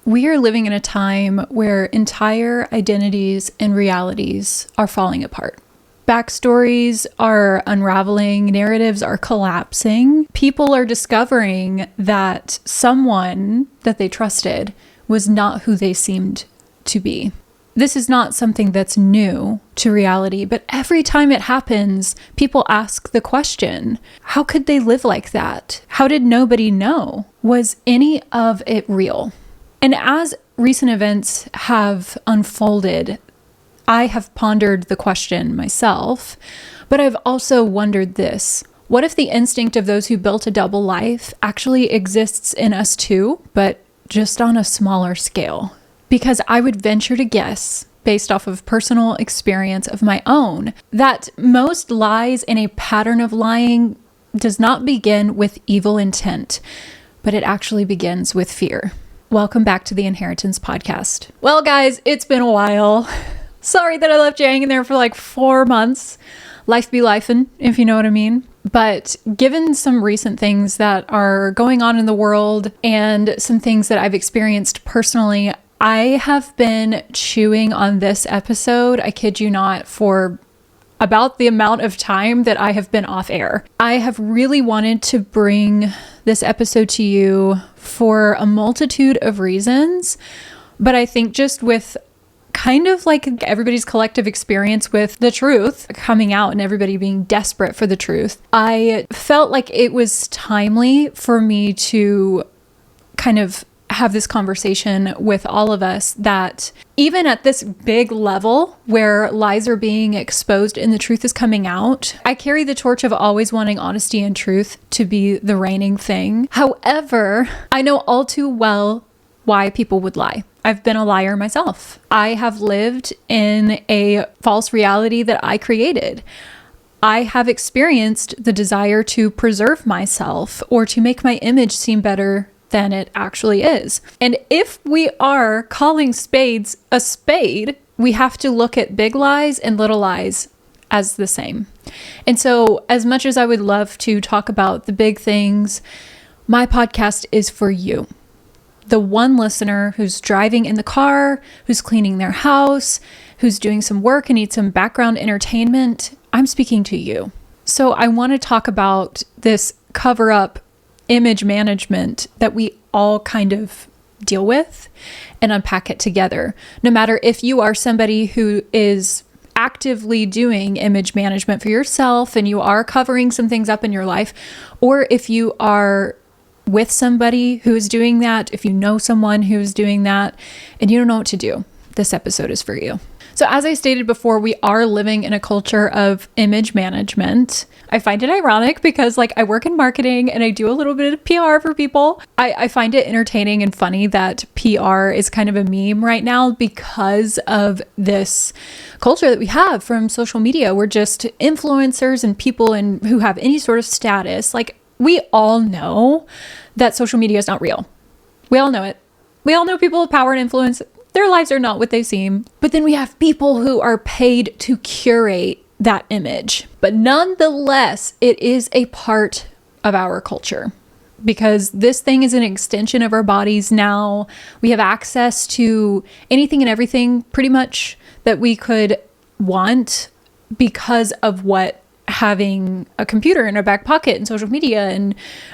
We are living in a time where entire identities and realities are falling apart. Backstories are unraveling, narratives are collapsing. People are discovering that someone that they trusted was not who they seemed to be. This is not something that's new to reality, but every time it happens, people ask the question, how could they live like that? How did nobody know? Was any of it real? And as recent events have unfolded, I have pondered the question myself, but I've also wondered this. What if the instinct of those who built a double life actually exists in us too, but just on a smaller scale? Because I would venture to guess, based off of personal experience of my own, that most lies in a pattern of lying does not begin with evil intent, but it actually begins with fear. Welcome back to the Inheritance Podcast. Well, guys, it's been a while. Sorry that I left you hanging there for like 4 months. Life be lifin', if you know what I mean. But given some recent things that are going on in the world and some things that I've experienced personally, I have been chewing on this episode, I kid you not, for about the amount of time that I have been off air. I have really wanted to bring this episode to you for a multitude of reasons, but I think just with kind of like everybody's collective experience with the truth coming out and everybody being desperate for the truth, I felt like it was timely for me to kind of have this conversation with all of us that even at this big level where lies are being exposed and the truth is coming out, I carry the torch of always wanting honesty and truth to be the reigning thing. However, I know all too well why people would lie. I've been a liar myself. I have lived in a false reality that I created. I have experienced the desire to preserve myself or to make my image seem better than it actually is. And if we are calling spades a spade, we have to look at big lies and little lies as the same. And so as much as I would love to talk about the big things, my podcast is for you. The one listener who's driving in the car, who's cleaning their house, who's doing some work and needs some background entertainment, I'm speaking to you. So I want to talk about this cover-up image management that we all kind of deal with and unpack it together. No matter if you are somebody who is actively doing image management for yourself and you are covering some things up in your life, or if you are with somebody who is doing that, if you know someone who's doing that and you don't know what to do, this episode is for you. So as I stated before, we are living in a culture of image management. I find it ironic because I work in marketing and I do a little bit of PR for people. I find it entertaining and funny that PR is kind of a meme right now because of this culture that we have from social media. We're just influencers and people who have any sort of status. We all know that social media is not real. We all know it. We all know people with power and influence. Their lives are not what they seem. But then we have people who are paid to curate that image. But nonetheless, it is a part of our culture because this thing is an extension of our bodies now. We have access to anything and everything pretty much that we could want because of what having a computer in our back pocket and social media and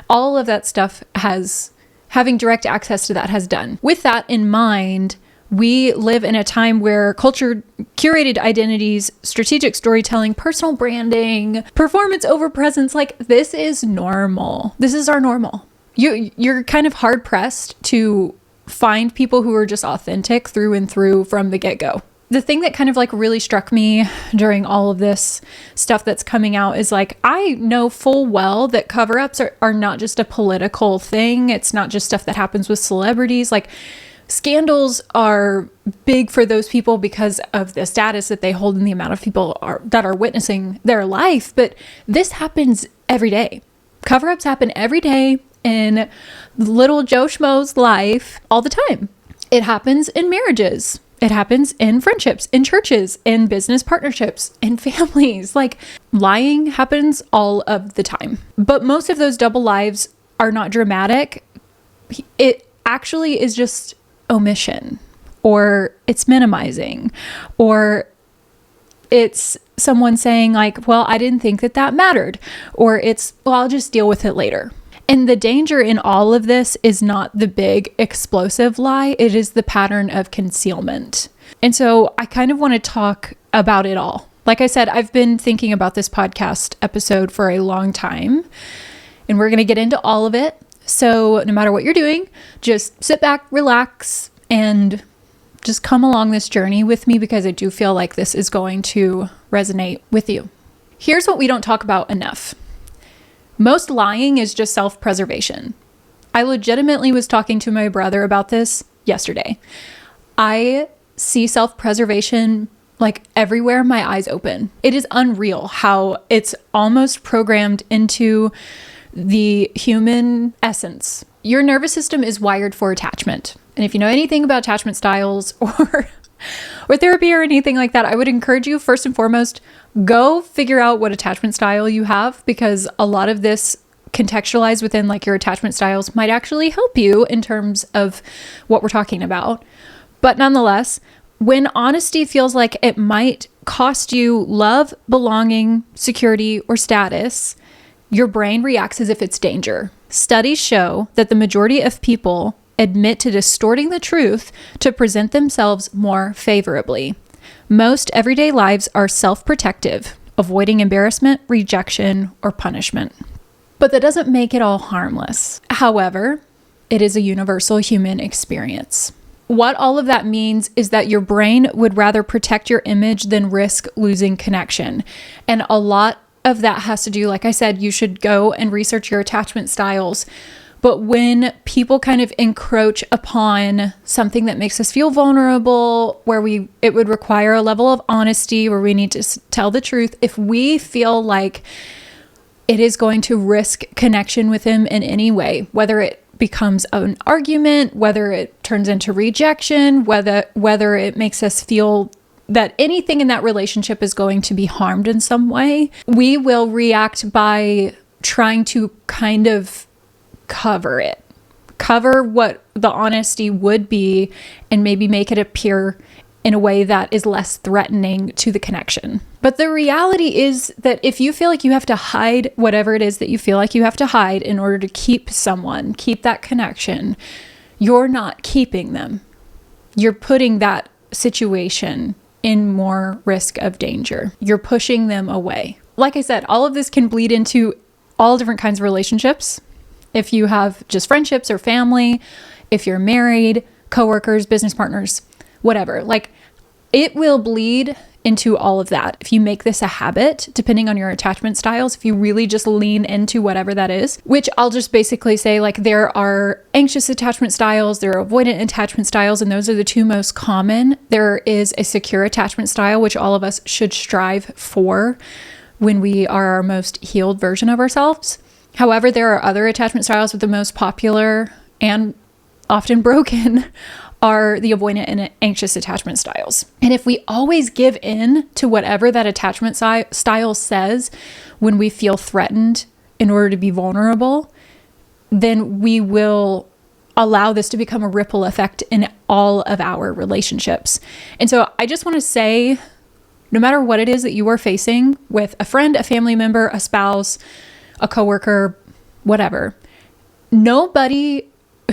all of that stuff having direct access to that has done. With that in mind, we live in a time where culture, curated identities, strategic storytelling, personal branding, performance over presence, this is normal. This is our normal. You're kind of hard pressed to find people who are just authentic through and through from the get-go. The thing that kind of really struck me during all of this stuff that's coming out is I know full well that cover-ups are not just a political thing. It's not just stuff that happens with celebrities. Scandals are big for those people because of the status that they hold and the amount of people that are witnessing their life. But this happens every day. Cover-ups happen every day in little Joe Schmo's life all the time. It happens in marriages. It happens in friendships, in churches, in business partnerships, in families. Lying happens all of the time. But most of those double lives are not dramatic. It actually is just omission, or it's minimizing, or it's someone saying like, well, I didn't think that that mattered, or it's, well, I'll just deal with it later. And the danger in all of this is not the big explosive lie. It is the pattern of concealment. And so I kind of want to talk about it all. Like I said, I've been thinking about this podcast episode for a long time, and we're going to get into all of it. So no matter what you're doing, just sit back, relax, and just come along this journey with me, because I do feel like this is going to resonate with you. Here's what we don't talk about enough. Most lying is just self-preservation. I legitimately was talking to my brother about this yesterday. I see self-preservation like everywhere my eyes open. It is unreal how it's almost programmed into the human essence. Your nervous system is wired for attachment. And if you know anything about attachment styles or therapy or anything like that, I would encourage you, first and foremost, go figure out what attachment style you have, because a lot of this contextualized within like your attachment styles might actually help you in terms of what we're talking about. But nonetheless, when honesty feels like it might cost you love, belonging, security, or status, your brain reacts as if it's danger. Studies show that the majority of people admit to distorting the truth to present themselves more favorably. Most everyday lives are self-protective, avoiding embarrassment, rejection, or punishment. But that doesn't make it all harmless. However, it is a universal human experience. What all of that means is that your brain would rather protect your image than risk losing connection. And a lot of that has to do, like I said, you should go and research your attachment styles. But when people kind of encroach upon something that makes us feel vulnerable, where it would require a level of honesty, where we need to tell the truth, if we feel like it is going to risk connection with him in any way, whether it becomes an argument, whether it turns into rejection, whether it makes us feel that anything in that relationship is going to be harmed in some way, we will react by trying to kind of cover what the honesty would be, and maybe make it appear in a way that is less threatening to the connection. But the reality is that if you feel like you have to hide whatever it is that you feel like you have to hide in order to keep that connection, you're not keeping them. You're putting that situation in more risk of danger. You're pushing them away. Like I said, all of this can bleed into all different kinds of relationships. If you have just friendships or family, if you're married, coworkers, business partners, whatever, like it will bleed into all of that. If you make this a habit, depending on your attachment styles, if you really just lean into whatever that is, which I'll just basically say, like, there are anxious attachment styles, there are avoidant attachment styles, and those are the two most common. There is a secure attachment style, which all of us should strive for when we are our most healed version of ourselves. However, there are other attachment styles, but the most popular and often broken are the avoidant and anxious attachment styles. And if we always give in to whatever that attachment style says when we feel threatened in order to be vulnerable, then we will allow this to become a ripple effect in all of our relationships. And so I just want to say, no matter what it is that you are facing with a friend, a family member, a spouse, a coworker, whatever, nobody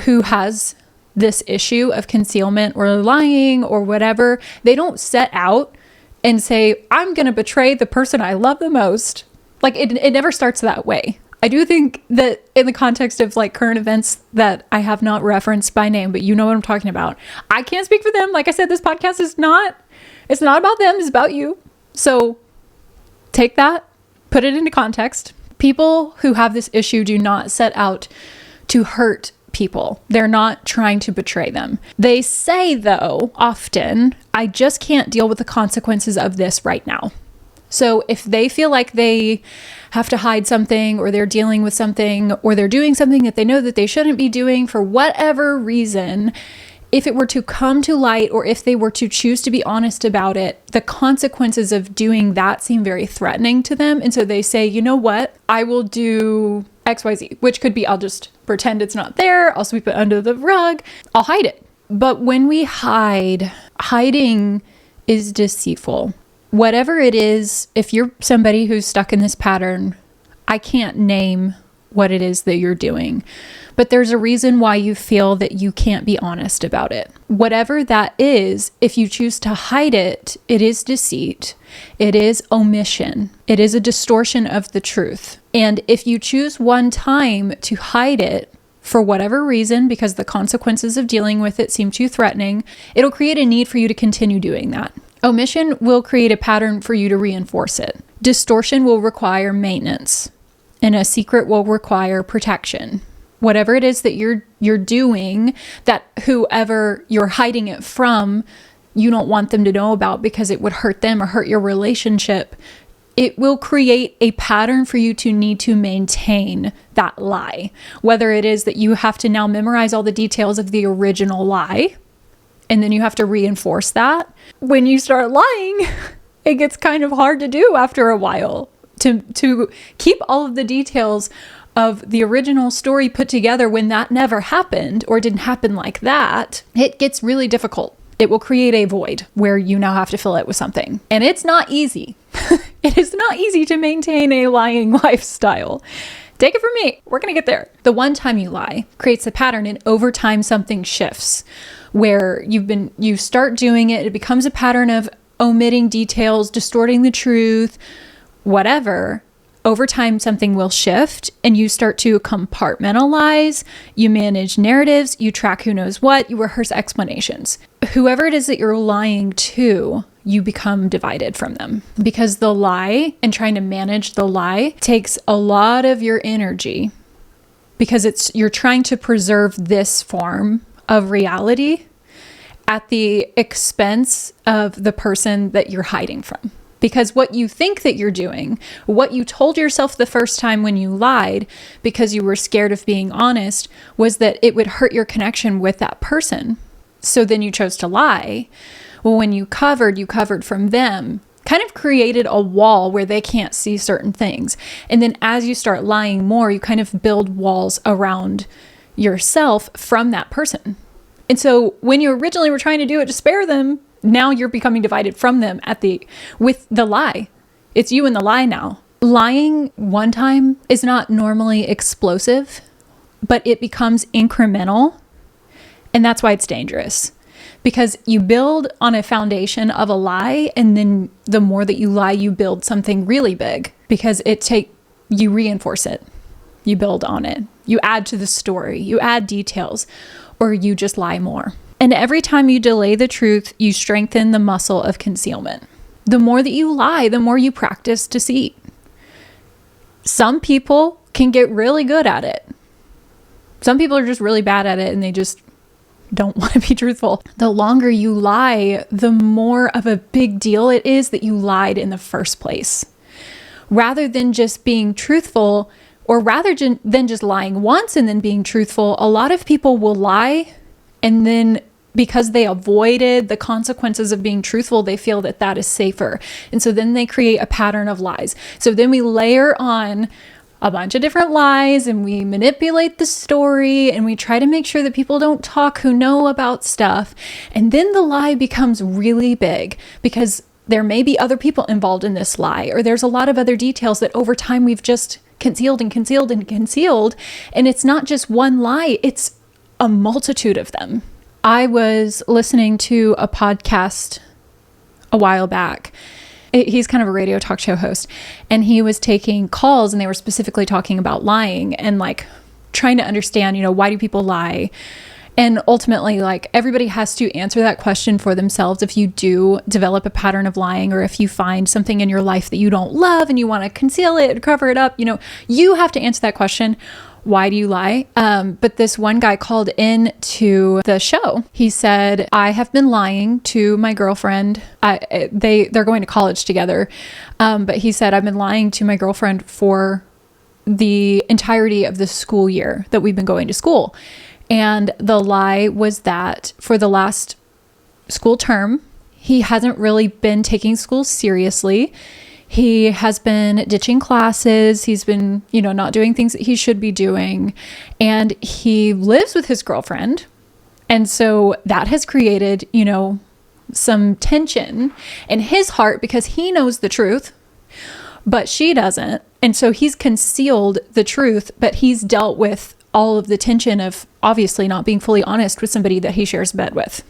who has this issue of concealment or lying or whatever, they don't set out and say, I'm going to betray the person I love the most. Like it never starts that way. I do think that in the context of like current events that I have not referenced by name, but you know what I'm talking about. I can't speak for them. Like I said, this podcast is it's not about them, it's about you. So take that, put it into context. People who have this issue do not set out to hurt people. They're not trying to betray them. They say, though, often, I just can't deal with the consequences of this right now. So if they feel like they have to hide something, or they're dealing with something, or they're doing something that they know that they shouldn't be doing for whatever reason, if it were to come to light, or if they were to choose to be honest about it, the consequences of doing that seem very threatening to them. And so they say, you know what? I will do XYZ, which could be, I'll just pretend it's not there. I'll sweep it under the rug. I'll hide it. But when we hide, hiding is deceitful. Whatever it is, if you're somebody who's stuck in this pattern, I can't name what it is that you're doing, but there's a reason why you feel that you can't be honest about it. Whatever that is, if you choose to hide it, it is deceit. It is omission. It is a distortion of the truth. And if you choose one time to hide it for whatever reason, because the consequences of dealing with it seem too threatening, it'll create a need for you to continue doing that. Omission will create a pattern for you to reinforce it. Distortion will require maintenance. And a secret will require protection. Whatever it is that you're doing, that whoever you're hiding it from, you don't want them to know about because it would hurt them or hurt your relationship, it will create a pattern for you to need to maintain that lie. Whether it is that you have to now memorize all the details of the original lie, and then you have to reinforce that. When you start lying, it gets kind of hard to do after a while. To keep all of the details of the original story put together when that never happened or didn't happen like that, it gets really difficult. It will create a void where you now have to fill it with something. And it's not easy. It is not easy to maintain a lying lifestyle. Take it from me. We're going to get there. The one time you lie creates a pattern, and over time something shifts where you start doing it. It becomes a pattern of omitting details, distorting the truth, whatever. Over time, something will shift and you start to compartmentalize, you manage narratives, you track who knows what, you rehearse explanations. Whoever it is that you're lying to, you become divided from them, because the lie and trying to manage the lie takes a lot of your energy, because you're trying to preserve this form of reality at the expense of the person that you're hiding from. Because what you think that you're doing, what you told yourself the first time when you lied because you were scared of being honest, was that it would hurt your connection with that person. So then you chose to lie. Well, when you covered from them, kind of created a wall where they can't see certain things. And then as you start lying more, you kind of build walls around yourself from that person. And so when you originally were trying to do it to spare them, now you're becoming divided from them with the lie. It's you and the lie now. Lying one time is not normally explosive, but it becomes incremental. And that's why it's dangerous. Because you build on a foundation of a lie, and then the more that you lie, you build something really big, because you reinforce it. You build on it. You add to the story. You add details, or you just lie more. And every time you delay the truth, you strengthen the muscle of concealment. The more that you lie, the more you practice deceit. Some people can get really good at it. Some people are just really bad at it and they just don't want to be truthful. The longer you lie, the more of a big deal it is that you lied in the first place. Rather than just being truthful, or rather than just lying once and then being truthful, a lot of people will lie, and then because they avoided the consequences of being truthful, they feel that that is safer. And so then they create a pattern of lies. So then we layer on a bunch of different lies, and we manipulate the story, and we try to make sure that people don't talk who know about stuff. And then the lie becomes really big, because there may be other people involved in this lie, or there's a lot of other details that over time we've just concealed and concealed and concealed. And it's not just one lie, it's a multitude of them. I was listening to a podcast a while back. He's kind of a radio talk show host, and he was taking calls, and they were specifically talking about lying and like trying to understand, why do people lie? And ultimately, like, everybody has to answer that question for themselves. If you do develop a pattern of lying, or if you find something in your life that you don't love and you want to conceal it, cover it up, you have to answer that question. Why do you lie? But this one guy called in to the show. He said, I have been lying to my girlfriend. They're going to college together. But he said, I've been lying to my girlfriend for the entirety of the school year that we've been going to school. And the lie was that for the last school term, he hasn't really been taking school seriously. He has been ditching classes. He's been, not doing things that he should be doing. And he lives with his girlfriend. And so that has created, some tension in his heart because he knows the truth, but she doesn't. And so he's concealed the truth, but he's dealt with all of the tension of obviously not being fully honest with somebody that he shares a bed with.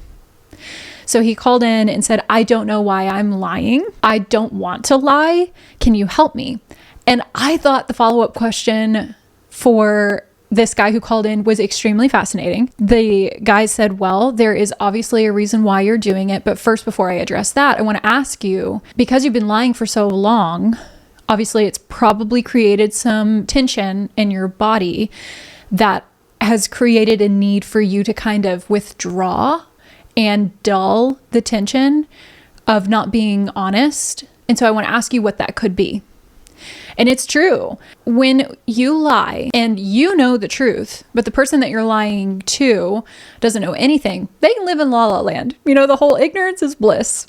So he called in and said, I don't know why I'm lying. I don't want to lie. Can you help me? And I thought the follow-up question for this guy who called in was extremely fascinating. The guy said, well, there is obviously a reason why you're doing it. But first, before I address that, I want to ask you, because you've been lying for so long, obviously it's probably created some tension in your body that has created a need for you to kind of withdraw and dull the tension of not being honest. And so I want to ask you what that could be. And it's true. When you lie and you know the truth, but the person that you're lying to doesn't know anything, they can live in la la land. The whole ignorance is bliss.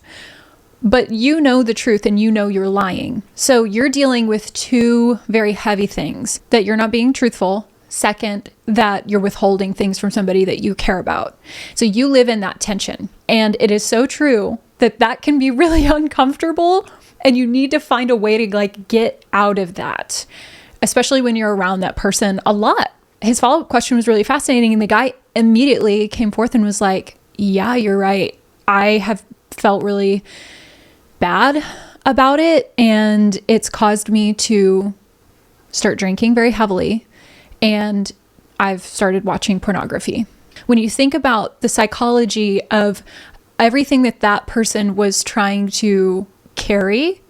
But you know the truth and you know you're lying. So you're dealing with two very heavy things: that you're not being truthful. Second, that you're withholding things from somebody that you care about. So you live in that tension. And it is so true that can be really uncomfortable. And you need to find a way to get out of that, especially when you're around that person a lot. His follow-up question was really fascinating. And the guy immediately came forth and was like, yeah, you're right. I have felt really bad about it. And it's caused me to start drinking very heavily. And I've started watching pornography. When you think about the psychology of everything that person was trying to carry,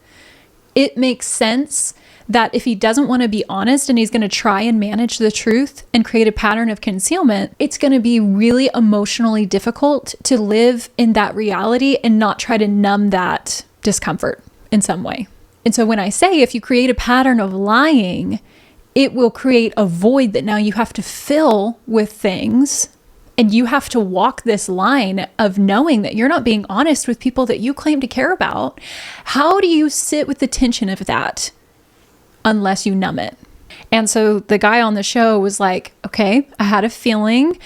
it makes sense that if he doesn't want to be honest and he's going to try and manage the truth and create a pattern of concealment, it's going to be really emotionally difficult to live in that reality and not try to numb that discomfort in some way. And so when I say if you create a pattern of lying, it will create a void that now you have to fill with things. And you have to walk this line of knowing that you're not being honest with people that you claim to care about. How do you sit with the tension of that unless you numb it? And so the guy on the show was like, okay, I had a feeling,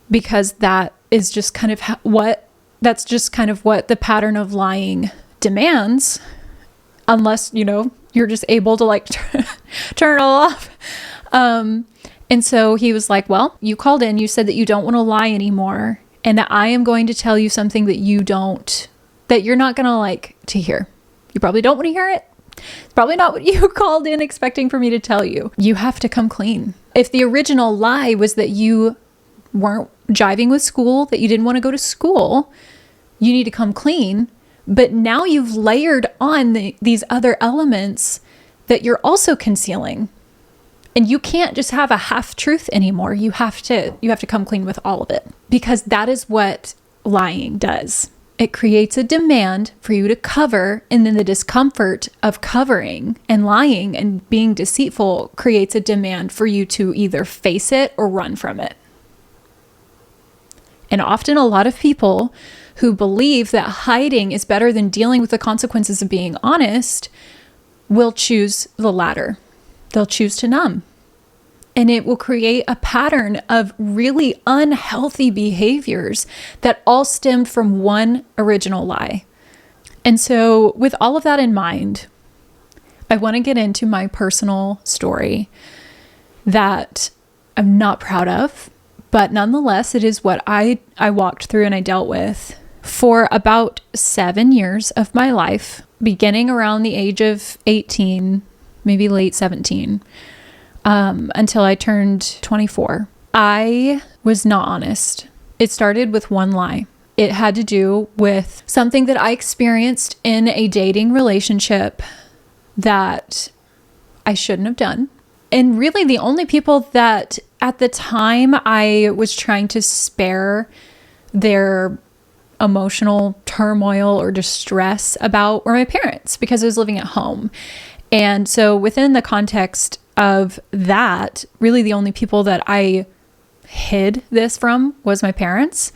because that is just kind of what the pattern of lying demands, unless, you're just able to turn it all off. And so he was like, well, you called in, you said that you don't want to lie anymore, and that I am going to tell you something that you're not going to like to hear. You probably don't want to hear it. It's probably not what you called in expecting for me to tell you. You have to come clean. If the original lie was that you weren't jiving with school, that you didn't want to go to school, you need to come clean. But now you've layered on these other elements that you're also concealing. And you can't just have a half truth anymore. You have to come clean with all of it, because that is what lying does. It creates a demand for you to cover, and then the discomfort of covering and lying and being deceitful creates a demand for you to either face it or run from it. And often a lot of people who believe that hiding is better than dealing with the consequences of being honest will choose the latter. They'll choose to numb. And it will create a pattern of really unhealthy behaviors that all stemmed from one original lie. And so with all of that in mind, I want to get into my personal story that I'm not proud of, but nonetheless, it is what I walked through and I dealt with for about 7 years of my life, beginning around the age of 18, maybe late 17, until I turned 24. I was not honest. It started with one lie. It had to do with something that I experienced in a dating relationship that I shouldn't have done. And really the only people that at the time I was trying to spare their emotional turmoil or distress about were my parents, because I was living at home. And so within the context of that, really the only people that I hid this from was my parents.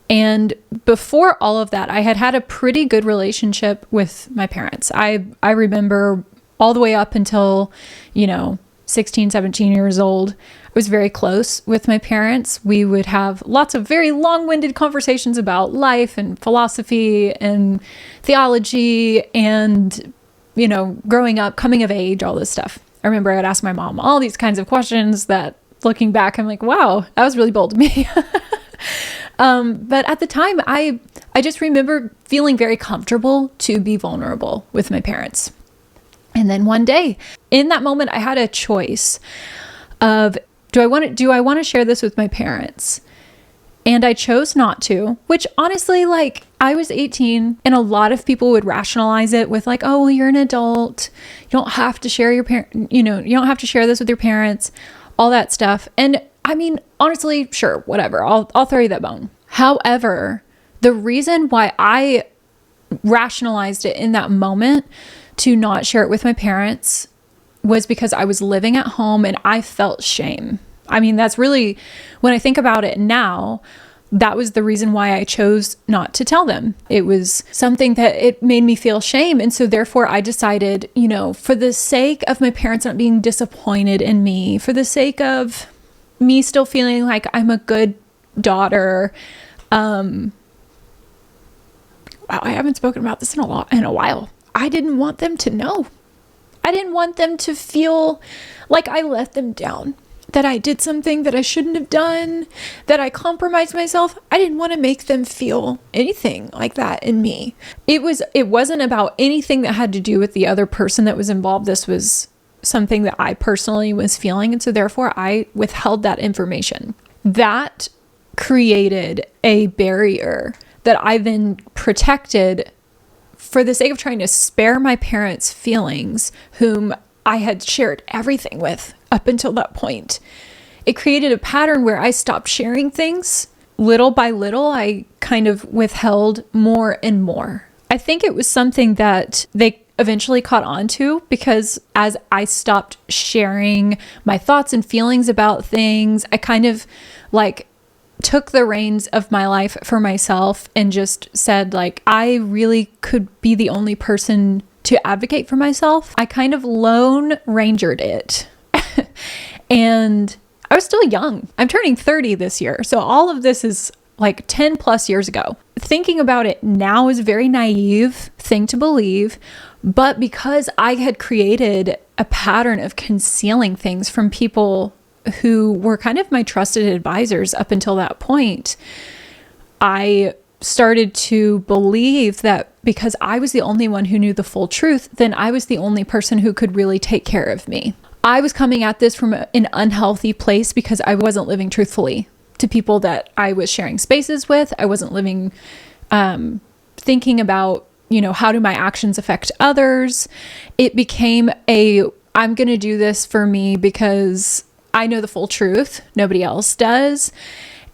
And before all of that, I had a pretty good relationship with my parents. I remember all the way up until, 16, 17 years old, I was very close with my parents. We would have lots of very long-winded conversations about life and philosophy and theology and, you know, growing up, coming of age, all this stuff. I remember I would ask my mom all these kinds of questions that, looking back, I'm like, wow, that was really bold of me. But at the time, I just remember feeling very comfortable to be vulnerable with my parents. And then one day, in that moment, I had a choice of, do I want to share this with my parents? And I chose not to, which honestly, like, I was 18 and a lot of people would rationalize it with like, oh, well, you're an adult. You don't have to share you don't have to share this with your parents, all that stuff. And I mean, honestly, sure, whatever. I'll throw you that bone. However, the reason why I rationalized it in that moment to not share it with my parents was because I was living at home and I felt shame. I mean, that's really, when I think about it now, that was the reason why I chose not to tell them. It was something that it made me feel shame. And so therefore I decided, you know, for the sake of my parents not being disappointed in me, for the sake of me still feeling like I'm a good daughter. Wow, I haven't spoken about this in a while. I didn't want them to know. I didn't want them to feel like I let them down, that I did something that I shouldn't have done, that I compromised myself. I didn't want to make them feel anything like that in me. It wasn't about anything that had to do with the other person that was involved. This was something that I personally was feeling. And so therefore I withheld that information. That created a barrier that I then protected for the sake of trying to spare my parents' feelings, whom I had shared everything with up until that point. It created a pattern where I stopped sharing things. Little by little, I kind of withheld more and more. I think it was something that they eventually caught on to, because as I stopped sharing my thoughts and feelings about things, I kind of like took the reins of my life for myself and just said, like, I really could be the only person to advocate for myself. I kind of lone rangered it. And I was still young. I'm turning 30 this year. So all of this is like 10 plus years ago. Thinking about it now is a very naive thing to believe. But because I had created a pattern of concealing things from people who were kind of my trusted advisors up until that point, I started to believe that because I was the only one who knew the full truth, then I was the only person who could really take care of me. I was coming at this from an unhealthy place because I wasn't living truthfully to people that I was sharing spaces with. I wasn't living, thinking about, you know, how do my actions affect others? It became I'm going to do this for me because I know the full truth. Nobody else does.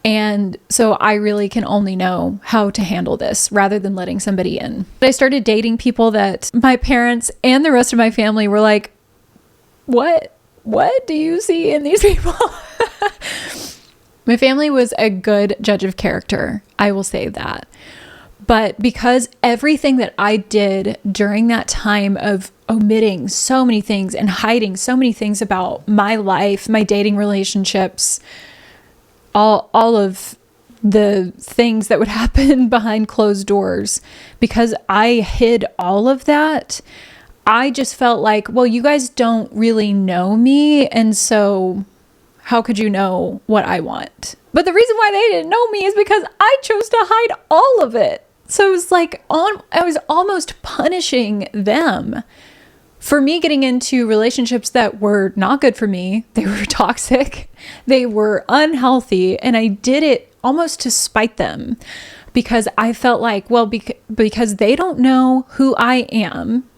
And so I really can only know how to handle this rather than letting somebody in. But I started dating people that my parents and the rest of my family were like, what do you see in these people? My family was a good judge of character. I will say that. But because everything that I did during that time of omitting so many things and hiding so many things about my life, my dating relationships, all of the things that would happen behind closed doors, because I hid all of that, I just felt like, well, you guys don't really know me. And so how could you know what I want? But the reason why they didn't know me is because I chose to hide all of it. So it was like I was almost punishing them for me getting into relationships that were not good for me. They were toxic. They were unhealthy. And I did it almost to spite them because I felt like, well, because they don't know who I am,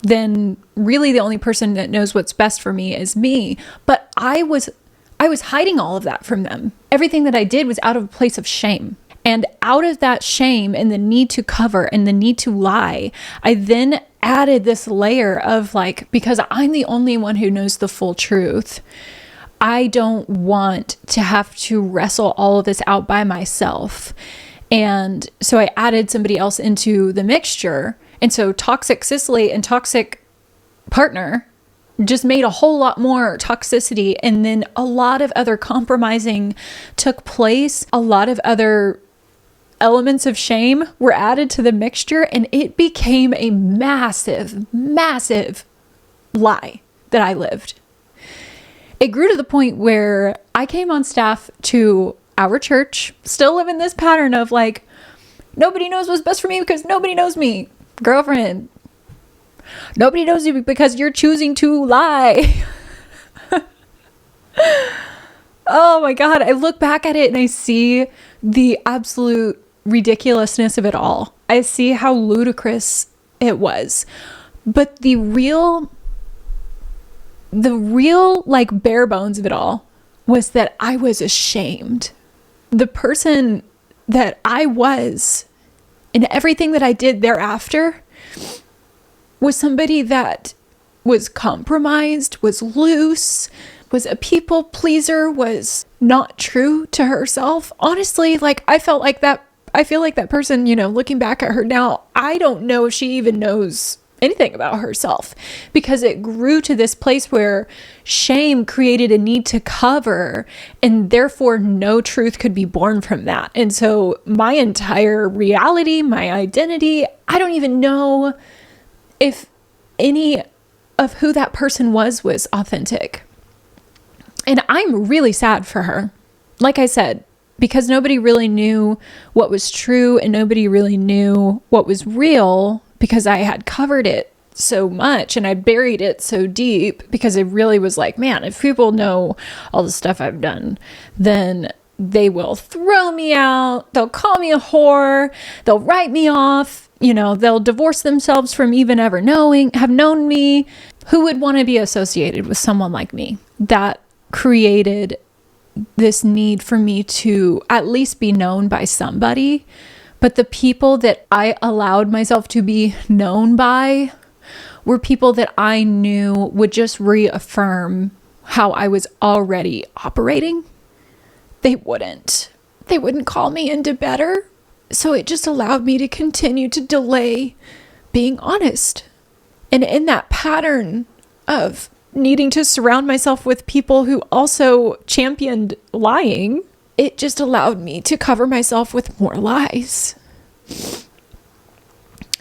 then really the only person that knows what's best for me is me. But I was hiding all of that from them. Everything that I did was out of a place of shame. And out of that shame and the need to cover and the need to lie, I then added this layer of like, because I'm the only one who knows the full truth, I don't want to have to wrestle all of this out by myself. And so I added somebody else into the mixture. And so toxic Cicely and toxic partner just made a whole lot more toxicity. And then a lot of other compromising took place. A lot of other elements of shame were added to the mixture, and it became a massive, massive lie that I lived. It grew to the point where I came on staff to our church, still living this pattern of like, nobody knows what's best for me because nobody knows me. Girlfriend, nobody knows you because you're choosing to lie. Oh my God. I look back at it and I see the absolute ridiculousness of it all. I see how ludicrous it was. But the real like bare bones of it all was that I was ashamed. The person that I was and everything that I did thereafter was somebody that was compromised, was loose, was a people pleaser, was not true to herself. Honestly, like I feel like that person, looking back at her now, I don't know if she even knows anything about herself, because it grew to this place where shame created a need to cover, and therefore no truth could be born from that. And so my entire reality, my identity, I don't even know if any of who that person was authentic. And I'm really sad for her. Like I said, because nobody really knew what was true and nobody really knew what was real, because I had covered it so much and I buried it so deep, because it really was like, man, if people know all the stuff I've done, then they will throw me out. They'll call me a whore. They'll write me off. They'll divorce themselves from even ever have known me. Who would want to be associated with someone like me? That created this need for me to at least be known by somebody. But the people that I allowed myself to be known by were people that I knew would just reaffirm how I was already operating. They wouldn't call me into better. So it just allowed me to continue to delay being honest. And in that pattern of needing to surround myself with people who also championed lying, it just allowed me to cover myself with more lies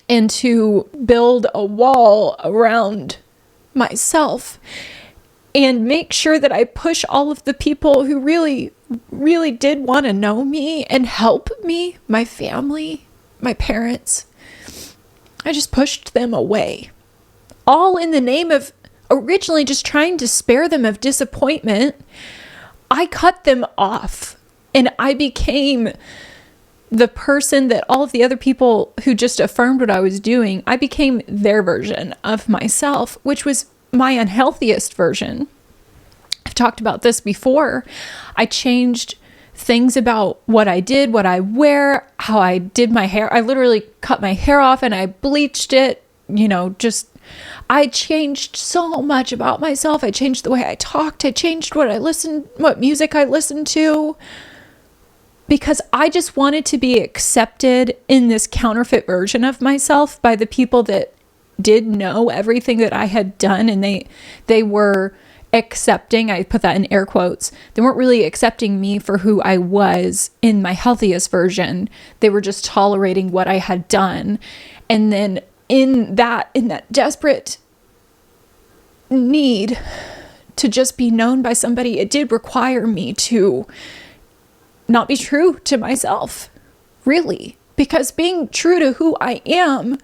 and to build a wall around myself and make sure that I push all of the people who really, really did want to know me and help me, my family, my parents. I just pushed them away, all in the name of originally just trying to spare them of disappointment. I cut them off and I became the person that all of the other people who just affirmed what I was doing, I became their version of myself, which was my unhealthiest version. I've talked about this before. I changed things about what I did, what I wear, how I did my hair. I literally cut my hair off and I bleached it, I changed so much about myself. I changed the way I talked. I changed what music I listened to, because I just wanted to be accepted in this counterfeit version of myself by the people that did know everything that I had done. And they were accepting, I put that in air quotes, they weren't really accepting me for who I was in my healthiest version. They were just tolerating what I had done. And then in that desperate need to just be known by somebody, it did require me to not be true to myself, really, because being true to who I am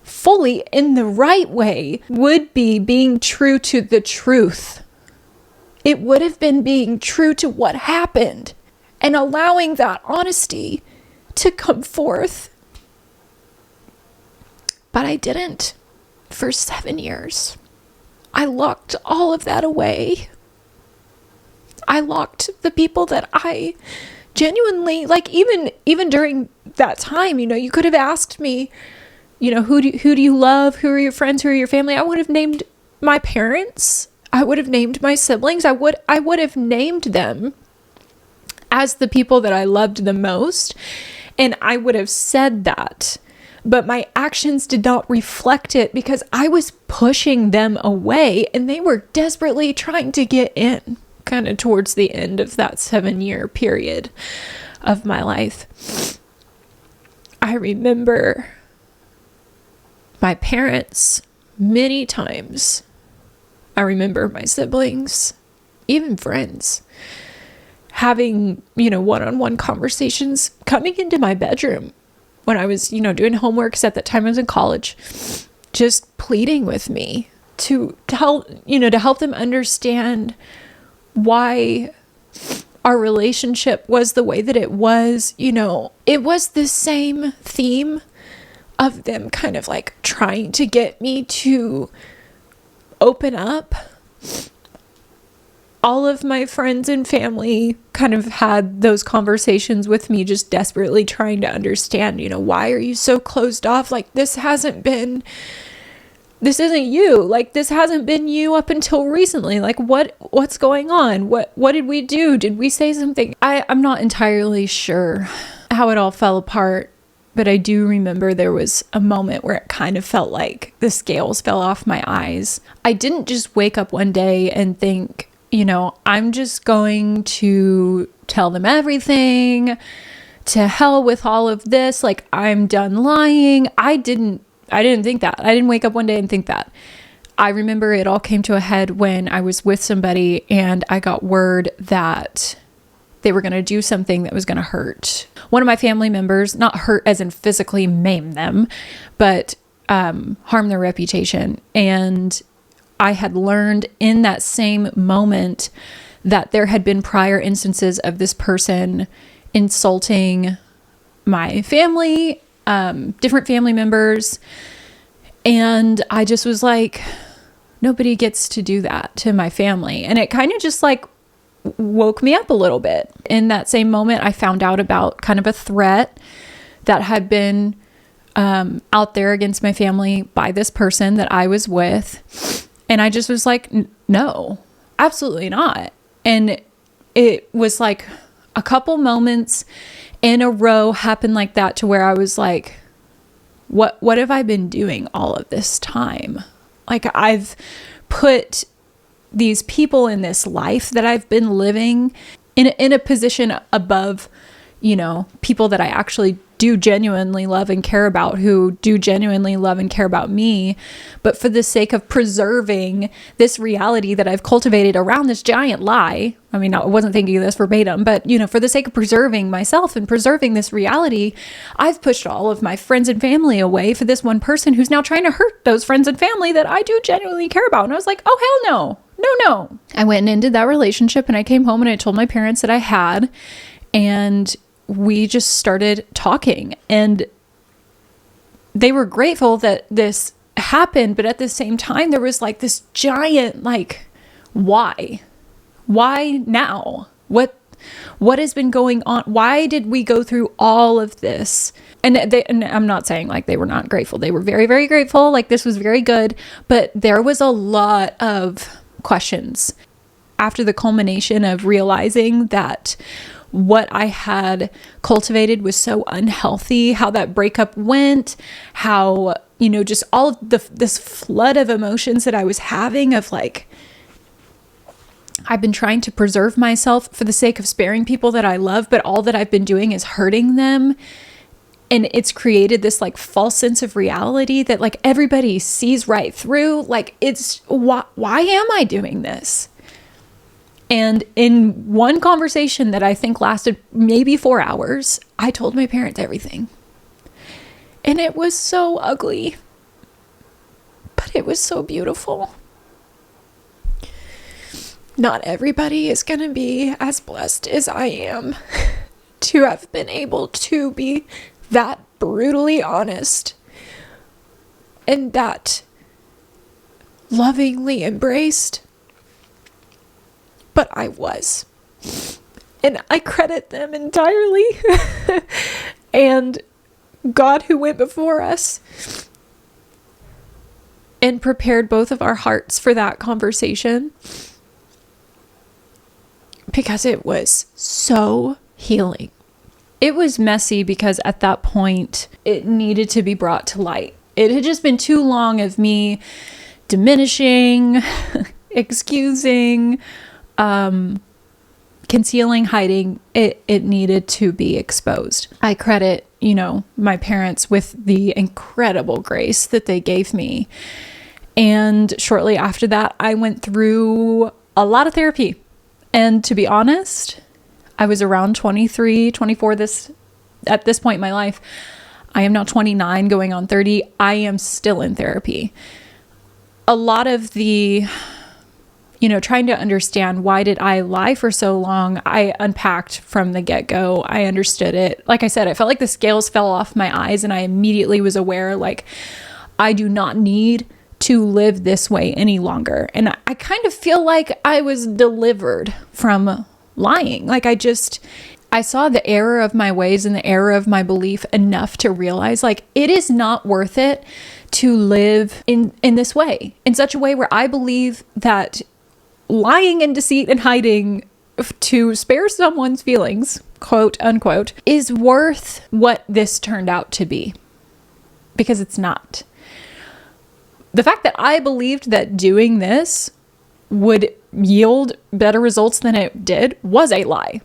fully in the right way would be being true to the truth. It would have been being true to what happened and allowing that honesty to come forth. But I didn't for 7 years. I locked all of that away. I locked the people that I genuinely, like, even during that time, you could have asked me, who do you love? Who are your friends? Who are your family? I would have named my parents. I would have named my siblings. I would have named them as the people that I loved the most. And I would have said that but my actions did not reflect it because I was pushing them away and they were desperately trying to get in, kind of towards the end of that 7-year period of my life. I remember my parents many times. I remember my siblings, even friends, having, one-on-one conversations, coming into my bedroom when I was, doing homeworks. At that time I was in college, just pleading with me to help them understand why our relationship was the way that it was. It was the same theme of them kind of like trying to get me to open up. All of my friends and family kind of had those conversations with me, just desperately trying to understand, why are you so closed off? Like, this isn't you. Like, this hasn't been you up until recently. Like, what's going on? What did we do? Did we say something? I'm not entirely sure how it all fell apart, but I do remember there was a moment where it kind of felt like the scales fell off my eyes. I didn't just wake up one day and think, I'm just going to tell them everything. To hell with all of this. Like, I'm done lying. I didn't think that. I didn't wake up one day and think that. I remember it all came to a head when I was with somebody and I got word that they were going to do something that was going to hurt one of my family members, not hurt as in physically maim them, but harm their reputation. And I had learned in that same moment that there had been prior instances of this person insulting my family, different family members. And I just was like, nobody gets to do that to my family. And it kind of just like woke me up a little bit. In that same moment, I found out about kind of a threat that had been out there against my family by this person that I was with. And I just was like, no, absolutely not. And it was like a couple moments in a row happened like that to where I was like, what have I been doing all of this time? Like, I've put these people in this life that I've been living in a position above, people that I actually do genuinely love and care about, who do genuinely love and care about me. But for the sake of preserving this reality that I've cultivated around this giant lie, I mean, I wasn't thinking of this verbatim, but, for the sake of preserving myself and preserving this reality, I've pushed all of my friends and family away for this one person who's now trying to hurt those friends and family that I do genuinely care about. And I was like, oh, hell no. No. I went and ended that relationship, and I came home and I told my parents that I had, and we just started talking, and they were grateful that this happened. But at the same time, there was like this giant, like, why now? What has been going on? Why did we go through all of this? And I'm not saying like they were not grateful. They were very, very grateful. Like, this was very good, but there was a lot of questions after the culmination of realizing that what I had cultivated was so unhealthy, how that breakup went, how, just all of this flood of emotions that I was having of like, I've been trying to preserve myself for the sake of sparing people that I love, but all that I've been doing is hurting them. And it's created this like false sense of reality that like everybody sees right through. Like, it's why am I doing this? And in one conversation that I think lasted maybe 4 hours, I told my parents everything. And it was so ugly, but it was so beautiful. Not everybody is going to be as blessed as I am to have been able to be that brutally honest and that lovingly embraced. But I was. And I credit them entirely. And God, who went before us and prepared both of our hearts for that conversation. Because it was so healing It was messy because at that point, it needed to be brought to light. It had just been too long of me diminishing, excusing, concealing, hiding. It needed to be exposed. I credit, my parents with the incredible grace that they gave me. And shortly after that, I went through a lot of therapy. And to be honest, I was around 23, 24 at this point in my life. I am now 29 going on 30. I am still in therapy. A lot of the, trying to understand why did I lie for so long, I unpacked from the get-go. I understood it. Like I said, I felt like the scales fell off my eyes and I immediately was aware, like, I do not need to live this way any longer. And I kind of feel like I was delivered from lying. Like I saw the error of my ways and the error of my belief enough to realize, like, it is not worth it to live in this way, in such a way where I believe that lying and deceit and hiding to spare someone's feelings, quote unquote, is worth what this turned out to be. Because it's not. The fact that I believed that doing this would yield better results than it did was a lie.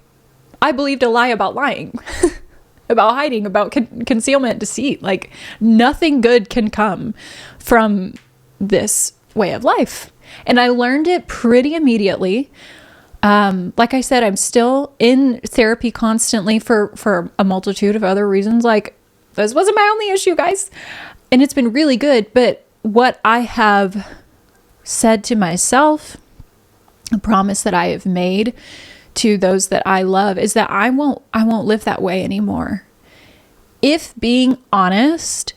I believed a lie about lying, about hiding, about concealment, deceit. Like, nothing good can come from this way of life. And I learned it pretty immediately. Like I said, I'm still in therapy constantly for a multitude of other reasons. Like, this wasn't my only issue, guys. And it's been really good. But what I have said to myself, a promise that I have made to those that I love, is that I won't live that way anymore. If being honest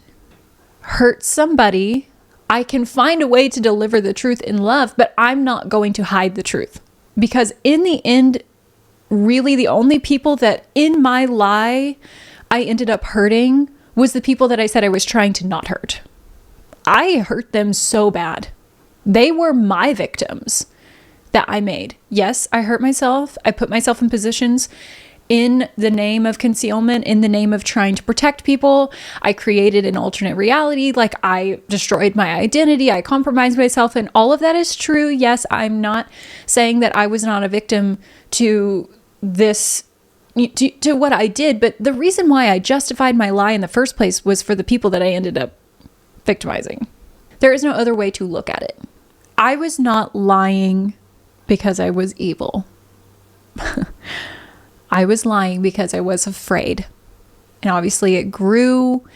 hurts somebody, I can find a way to deliver the truth in love, but I'm not going to hide the truth. Because in the end, really the only people that in my lie I ended up hurting was the people that I said I was trying to not hurt. I hurt them so bad. They were my victims that I made. Yes, I hurt myself. I put myself in positions in the name of concealment, in the name of trying to protect people. I created an alternate reality. Like, I destroyed my identity. I compromised myself, and all of that is true. Yes, I'm not saying that I was not a victim to this, to what I did, but the reason why I justified my lie in the first place was for the people that I ended up victimizing. There is no other way to look at it. I was not lying because I was evil. I was lying because I was afraid. And obviously it grew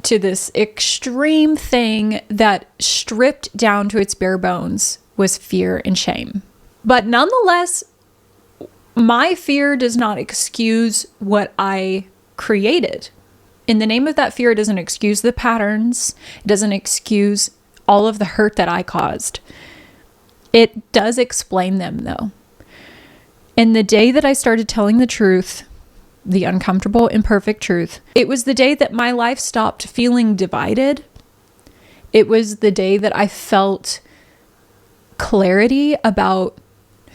to this extreme thing that, stripped down to its bare bones, was fear and shame. But nonetheless, my fear does not excuse what I created. In the name of that fear, it doesn't excuse the patterns. It doesn't excuse all of the hurt that I caused. It does explain them, though. And the day that I started telling the truth, the uncomfortable, imperfect truth, it was the day that my life stopped feeling divided. It was the day that I felt clarity about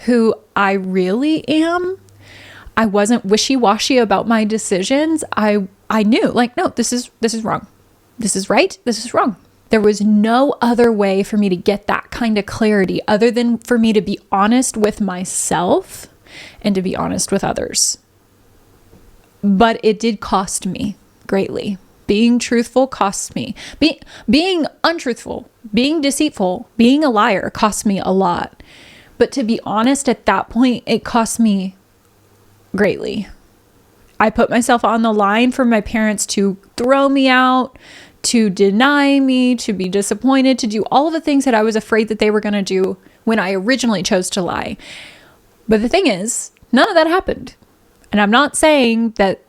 who I really am. I wasn't wishy-washy about my decisions. I knew, like, no, this is wrong. This is right. This is wrong. There was no other way for me to get that kind of clarity other than for me to be honest with myself and to be honest with others. But it did cost me greatly. Being truthful costs me. Being untruthful, being deceitful, being a liar cost me a lot. But to be honest, at that point, it cost me greatly. I put myself on the line for my parents to throw me out, to deny me, to be disappointed, to do all of the things that I was afraid that they were going to do when I originally chose to lie. But the thing is, none of that happened. And I'm not saying that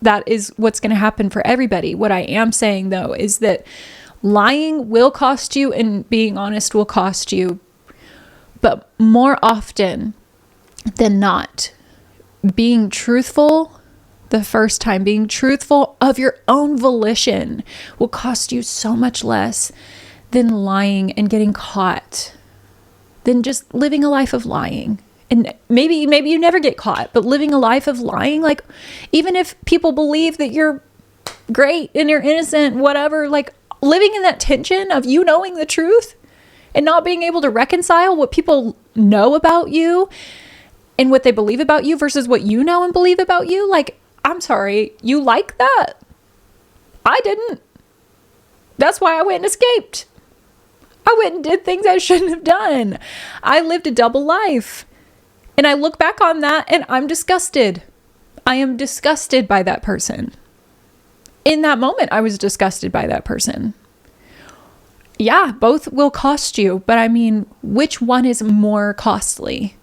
that is what's going to happen for everybody. What I am saying, though, is that lying will cost you and being honest will cost you. But more often than not, being truthful the first time, being truthful of your own volition, will cost you so much less than lying and getting caught, than just living a life of lying And maybe you never get caught, but living a life of lying, like even if people believe that you're great and you're innocent, whatever, like living in that tension of you knowing the truth and not being able to reconcile what people know about you and what they believe about you versus what you know and believe about you. Like, I'm sorry, you like that? I didn't. That's why I went and escaped. I went and did things I shouldn't have done. I lived a double life. And I look back on that and I'm disgusted. I am disgusted by that person. In that moment, I was disgusted by that person. Yeah, both will cost you, but I mean, which one is more costly?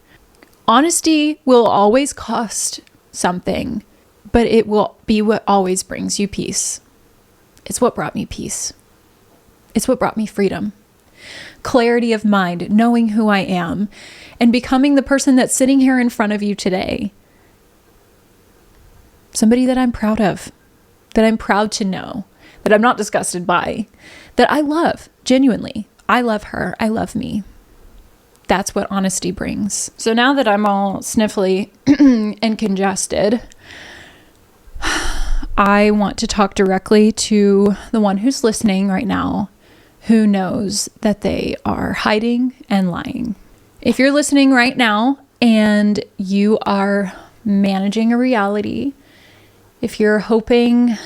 Honesty will always cost something, but it will be what always brings you peace. It's what brought me peace. It's what brought me freedom. Clarity of mind, knowing who I am, and becoming the person that's sitting here in front of you today. Somebody that I'm proud of, that I'm proud to know, that I'm not disgusted by, that I love, genuinely. I love her. I love me. That's what honesty brings. So now that I'm all sniffly and congested, I want to talk directly to the one who's listening right now, who knows that they are hiding and lying. If you're listening right now and you are managing a reality, if you're hoping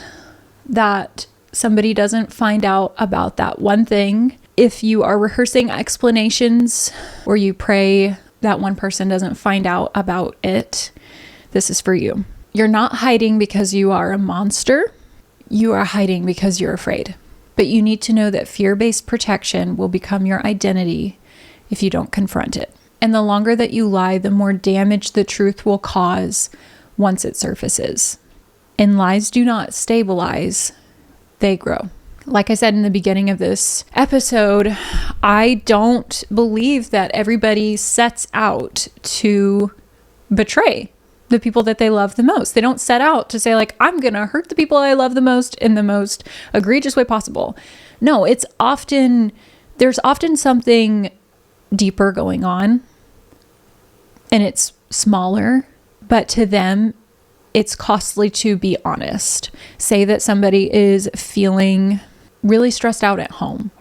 that somebody doesn't find out about that one thing, if you are rehearsing explanations or you pray that one person doesn't find out about it, this is for you. You're not hiding because you are a monster. You are hiding because you're afraid. But you need to know that fear-based protection will become your identity if you don't confront it. And the longer that you lie, the more damage the truth will cause once it surfaces. And lies do not stabilize, they grow. Like I said in the beginning of this episode, I don't believe that everybody sets out to betray the people that they love the most. They don't set out to say like, I'm going to hurt the people I love the most in the most egregious way possible. No, there's often something deeper going on and it's smaller, but to them, it's costly to be honest. Say that somebody is feeling really stressed out at home.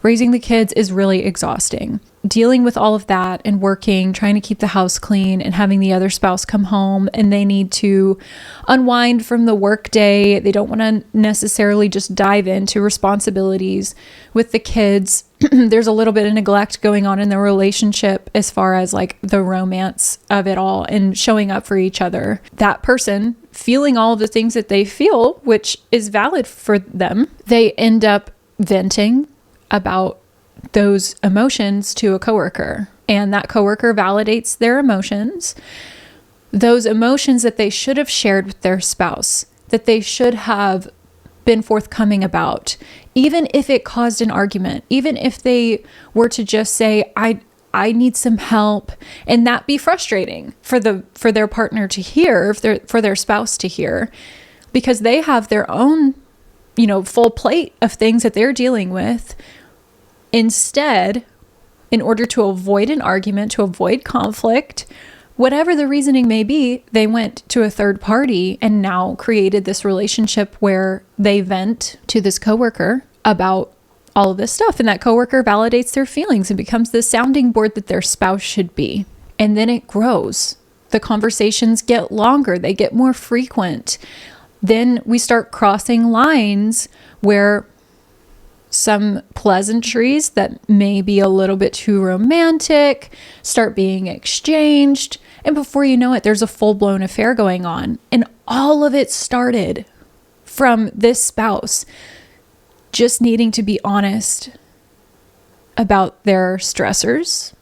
Raising the kids is really exhausting. Dealing with all of that and working, trying to keep the house clean and having the other spouse come home and they need to unwind from the work day. They don't want to necessarily just dive into responsibilities with the kids. There's a little bit of neglect going on in the relationship as far as like the romance of it all and showing up for each other. That person feeling all of the things that they feel, which is valid for them, they end up venting about those emotions to a coworker, and that coworker validates their emotions, those emotions that they should have shared with their spouse, that they should have been forthcoming about, even if it caused an argument, even if they were to just say, I need some help, and that be frustrating for their partner to hear, for their spouse to hear, because they have their own, full plate of things that they're dealing with. Instead, in order to avoid an argument, to avoid conflict, whatever the reasoning may be, they went to a third party and now created this relationship where they vent to this coworker about all of this stuff. And that coworker validates their feelings and becomes the sounding board that their spouse should be. And then it grows. The conversations get longer. They get more frequent. Then we start crossing lines where some pleasantries that may be a little bit too romantic start being exchanged. And before you know it, there's a full-blown affair going on. And all of it started from this spouse just needing to be honest about their stressors,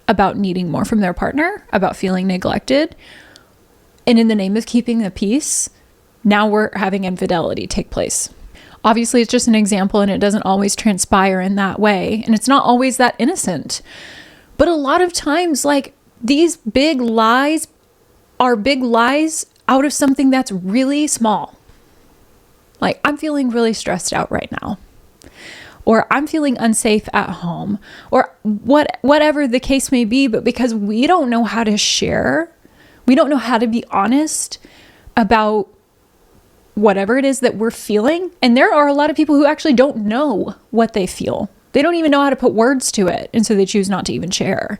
about needing more from their partner, about feeling neglected. And in the name of keeping the peace, now we're having infidelity take place. Obviously, it's just an example and it doesn't always transpire in that way. And it's not always that innocent. But a lot of times, like, these big lies are big lies out of something that's really small. Like, I'm feeling really stressed out right now. or I'm feeling unsafe at home, or whatever the case may be. But because we don't know how to share, we don't know how to be honest about whatever it is that we're feeling. And there are a lot of people who actually don't know what they feel. They don't even know how to put words to it. And so they choose not to even share.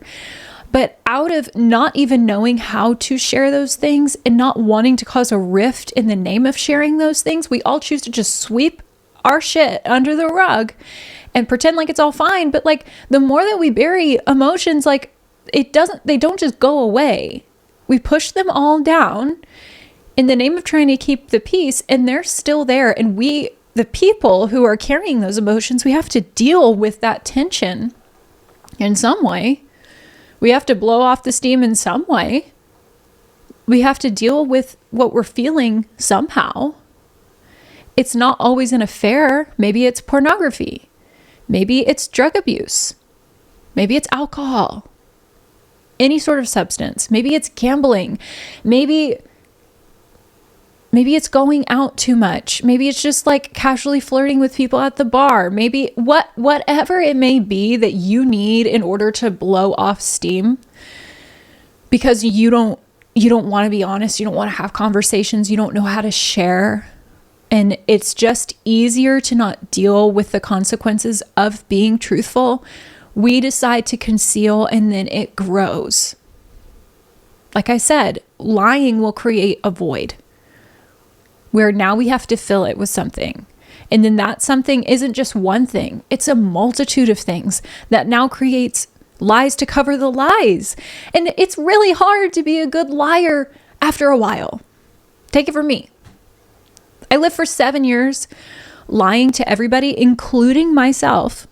But out of not even knowing how to share those things and not wanting to cause a rift in the name of sharing those things, we all choose to just sweep our shit under the rug and pretend like it's all fine. But like, the more that we bury emotions, like they don't just go away. We push them all down in the name of trying to keep the peace, and they're still there. And we, the people who are carrying those emotions, we have to deal with that tension in some way. We have to blow off the steam in some way. We have to deal with what we're feeling somehow. It's not always an affair. Maybe it's pornography. Maybe it's drug abuse. Maybe it's alcohol. Any sort of substance. Maybe it's gambling. Maybe it's going out too much. Maybe it's just like casually flirting with people at the bar. Maybe whatever it may be that you need in order to blow off steam, because you don't want to be honest. You don't want to have conversations. You don't know how to share. And it's just easier to not deal with the consequences of being truthful. We decide to conceal, and then it grows. Like I said, lying will create a void where now we have to fill it with something. And then that something isn't just one thing. It's a multitude of things that now creates lies to cover the lies. And it's really hard to be a good liar after a while. Take it from me. I lived for 7 years lying to everybody, including myself.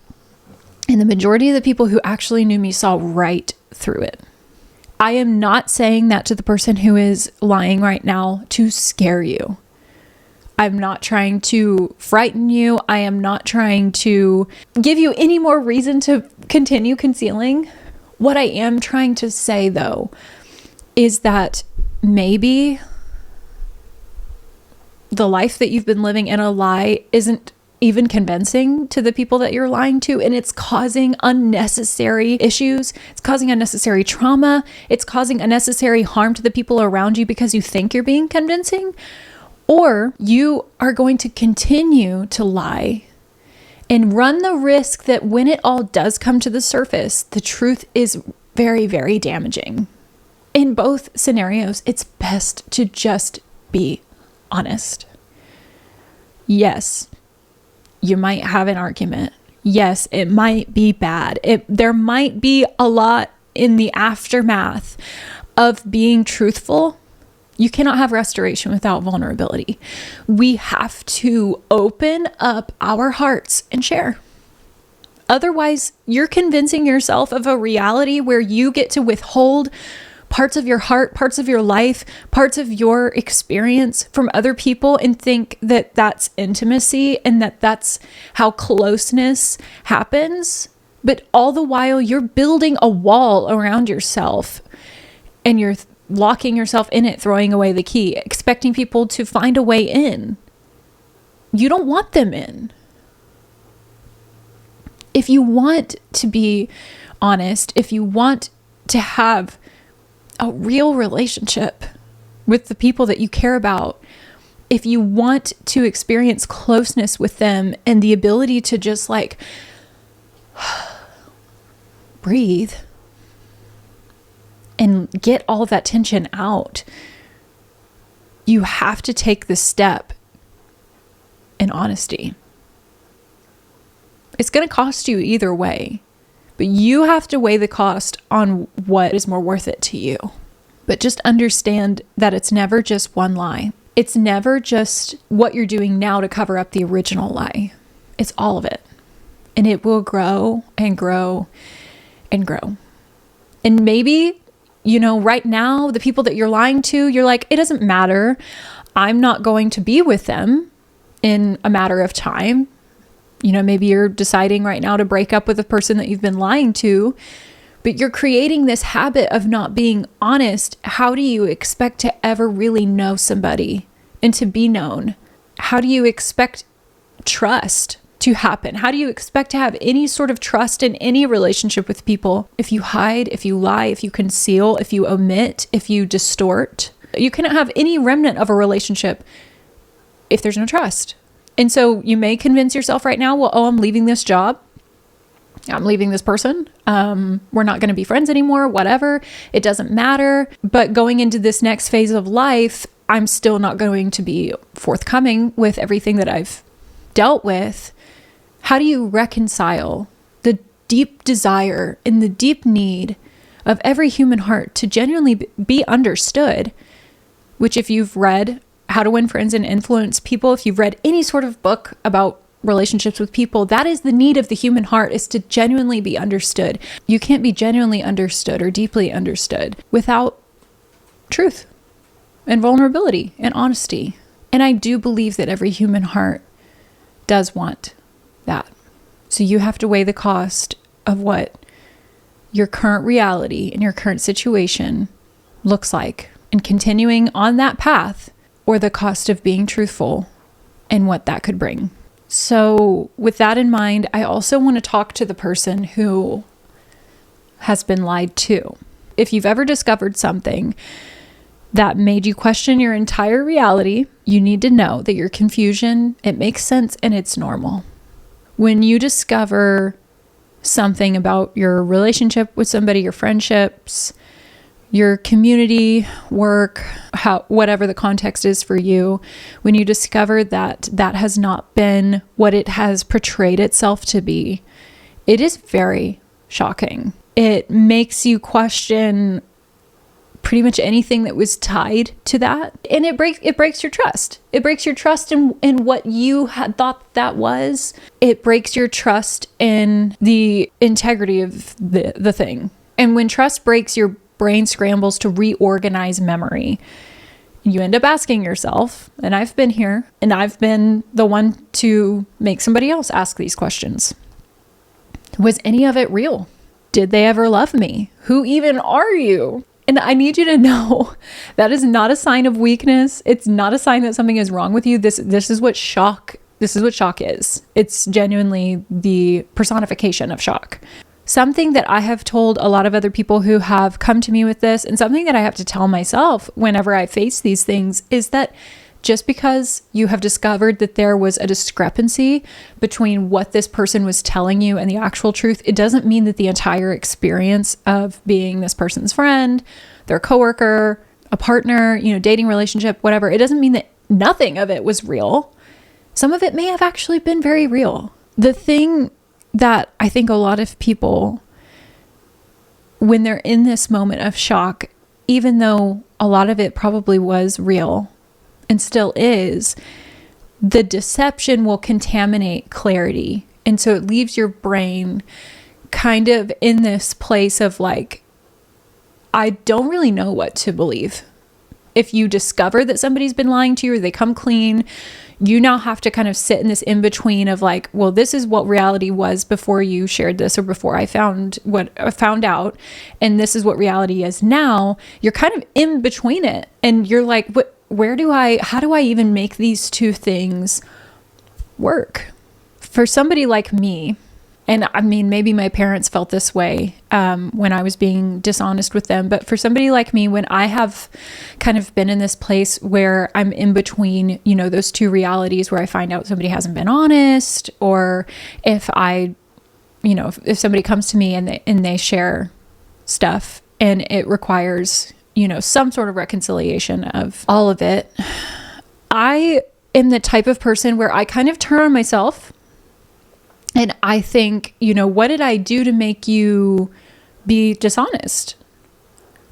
And the majority of the people who actually knew me saw right through it. I am not saying that to the person who is lying right now to scare you. I'm not trying to frighten you. I am not trying to give you any more reason to continue concealing. What I am trying to say, though, is that maybe the life that you've been living in a lie isn't even convincing to the people that you're lying to, and it's causing unnecessary issues. It's causing unnecessary trauma. It's causing unnecessary harm to the people around you because you think you're being convincing. Or you are going to continue to lie and run the risk that when it all does come to the surface, the truth is very, very damaging. In both scenarios, it's best to just be honest. Yes, you might have an argument. Yes, it might be bad. There might be a lot in the aftermath of being truthful. You cannot have restoration without vulnerability. We have to open up our hearts and share. Otherwise, you're convincing yourself of a reality where you get to withhold parts of your heart, parts of your life, parts of your experience from other people and think that that's intimacy and that that's how closeness happens. But all the while, you're building a wall around yourself and you're locking yourself in it, throwing away the key, expecting people to find a way in. You don't want them in. If you want to be honest, if you want to have a real relationship with the people that you care about, if you want to experience closeness with them and the ability to just like breathe and get all that tension out, you have to take the step in honesty. It's going to cost you either way, but you have to weigh the cost on what is more worth it to you. But just understand that it's never just one lie. It's never just what you're doing now to cover up the original lie. It's all of it. And it will grow and grow and grow. And maybe, right now, the people that you're lying to, you're like, it doesn't matter. I'm not going to be with them in a matter of time. Maybe you're deciding right now to break up with the person that you've been lying to, but you're creating this habit of not being honest. How do you expect to ever really know somebody and to be known? How do you expect trust to happen? How do you expect to have any sort of trust in any relationship with people if you hide, if you lie, if you conceal, if you omit, if you distort? You cannot have any remnant of a relationship if there's no trust. And so you may convince yourself right now, well, oh, I'm leaving this job. I'm leaving this person. We're not going to be friends anymore, whatever. It doesn't matter. But going into this next phase of life, I'm still not going to be forthcoming with everything that I've dealt with. How do you reconcile the deep desire and the deep need of every human heart to genuinely be understood? Which, if you've read How to Win Friends and Influence People, if you've read any sort of book about relationships with people, that is the need of the human heart, is to genuinely be understood. You can't be genuinely understood or deeply understood without truth and vulnerability and honesty. And I do believe that every human heart does want that. So you have to weigh the cost of what your current reality and your current situation looks like and continuing on that path, or the cost of being truthful and what that could bring. So with that in mind, I also want to talk to the person who has been lied to. If you've ever discovered something that made you question your entire reality, you need to know that your confusion, it makes sense and it's normal. When you discover something about your relationship with somebody, your friendships, your community, work, whatever the context is for you, when you discover that that has not been what it has portrayed itself to be, it is very shocking. It makes you question pretty much anything that was tied to that. And it breaks your trust. It breaks your trust in what you had thought that was. It breaks your trust in the integrity of the thing. And when trust breaks, your brain scrambles to reorganize memory. You end up asking yourself, and I've been here, and I've been the one to make somebody else ask these questions. Was any of it real? Did they ever love me? Who even are you? And I need you to know that is not a sign of weakness. It's not a sign that something is wrong with you. This is what shock is. It's genuinely the personification of shock. Something that I have told a lot of other people who have come to me with this, and something that I have to tell myself whenever I face these things, is that just because you have discovered that there was a discrepancy between what this person was telling you and the actual truth, it doesn't mean that the entire experience of being this person's friend, their coworker, a partner, dating relationship, whatever, it doesn't mean that nothing of it was real. Some of it may have actually been very real. The thing that I think a lot of people, when they're in this moment of shock, even though a lot of it probably was real and still is, the deception will contaminate clarity. And so it leaves your brain kind of in this place of like, I don't really know what to believe. If you discover that somebody's been lying to you or they come clean, you now have to kind of sit in this in between of like, well, this is what reality was before you shared this or before I found out, and this is what reality is now. You're kind of in between it, and you're like, how do I even make these two things work? For somebody like me, and I mean, maybe my parents felt this way when I was being dishonest with them. But for somebody like me, when I have kind of been in this place where I'm in between, those two realities, where I find out somebody hasn't been honest, or if if somebody comes to me and they share stuff and it requires, some sort of reconciliation of all of it, I am the type of person where I kind of turn on myself. And I think, what did I do to make you be dishonest?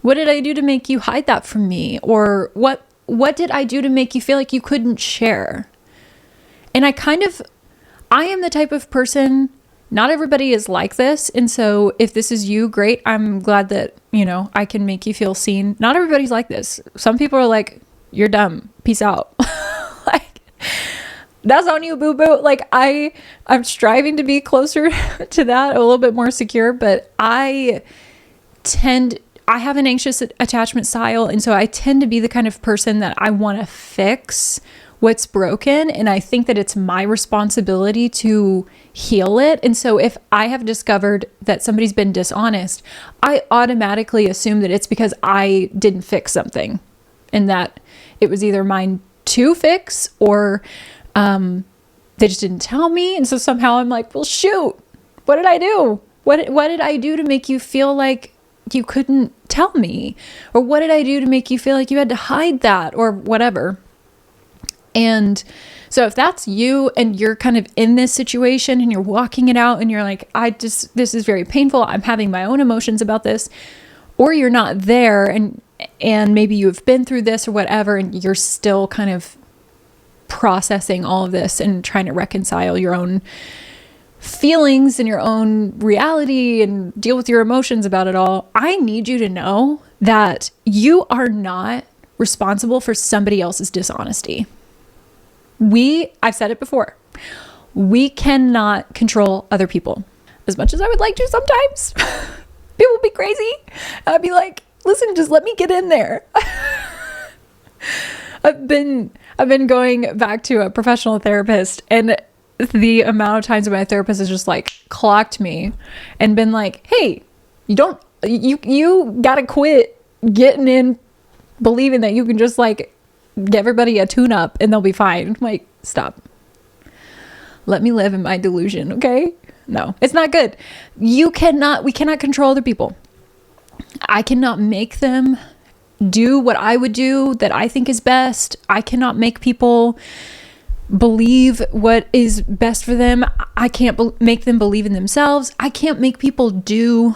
What did I do to make you hide that from me? Or what did I do to make you feel like you couldn't share? And I am the type of person, not everybody is like this. And so if this is you, great. I'm glad that, I can make you feel seen. Not everybody's like this. Some people are like, you're dumb. Peace out. That's on you, boo-boo. Like I'm striving to be closer to that, a little bit more secure, but I have an anxious attachment style. And so I tend to be the kind of person that I want to fix what's broken, and I think that it's my responsibility to heal it. And so if I have discovered that somebody's been dishonest, I automatically assume that it's because I didn't fix something, and that it was either mine to fix, or they just didn't tell me. And so somehow I'm like, well, shoot, what did I do? What did I do to make you feel like you couldn't tell me? Or what did I do to make you feel like you had to hide that, or whatever? And so if that's you and you're kind of in this situation and you're walking it out and you're like, this is very painful, I'm having my own emotions about this, or you're not there and maybe you've been through this or whatever, and you're still kind of processing all of this and trying to reconcile your own feelings and your own reality and deal with your emotions about it all, I need you to know that you are not responsible for somebody else's dishonesty. I've said it before, we cannot control other people. As much as I would like to sometimes, people be crazy. I'd be like, listen, just let me get in there. I've been going back to a professional therapist, and the amount of times my therapist has just like clocked me and been like, hey, you gotta quit getting in, believing that you can just like give everybody a tune up and they'll be fine. I'm like, stop. Let me live in my delusion. Okay. No, it's not good. We cannot control other people. I cannot make them do what I would do that I think is best. I cannot make people believe what is best for them. I can't make them believe in themselves. I can't make people do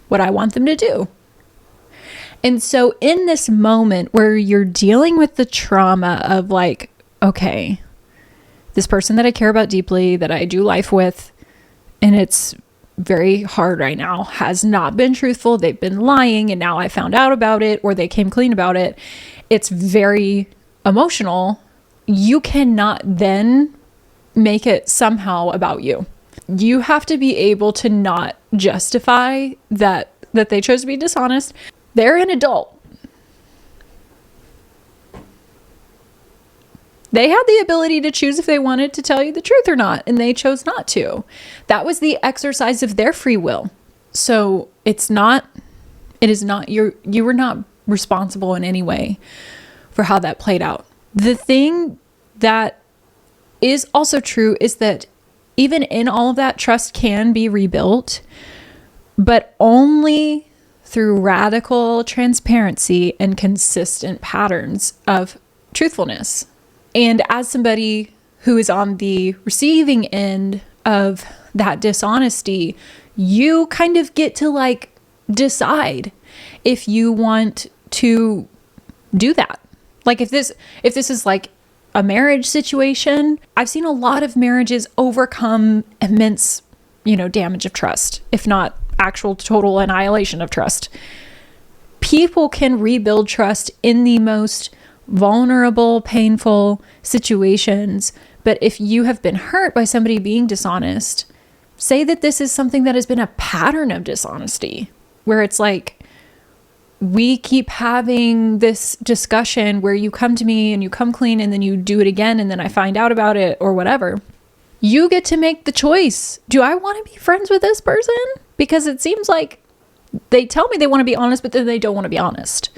what I want them to do. And so in this moment where you're dealing with the trauma of like, okay, this person that I care about deeply, that I do life with, and it's very hard right now, has not been truthful. They've been lying, and now I found out about it, or they came clean about it. It's very emotional. You cannot then make it somehow about you. You have to be able to not justify that they chose to be dishonest. They're an adult. They had the ability to choose if they wanted to tell you the truth or not, and they chose not to. That was the exercise of their free will. So you were not responsible in any way for how that played out. The thing that is also true is that even in all of that, trust can be rebuilt, but only through radical transparency and consistent patterns of truthfulness. And as somebody who is on the receiving end of that dishonesty, you kind of get to like decide if you want to do that. Like if this is like a marriage situation, I've seen a lot of marriages overcome immense, damage of trust, if not actual total annihilation of trust. People can rebuild trust in the most vulnerable, painful situations. But if you have been hurt by somebody being dishonest, say that this is something that has been a pattern of dishonesty, where it's like, we keep having this discussion where you come to me and you come clean and then you do it again and then I find out about it or whatever. You get to make the choice. Do I want to be friends with this person? Because it seems like they tell me they want to be honest, but then they don't want to be honest.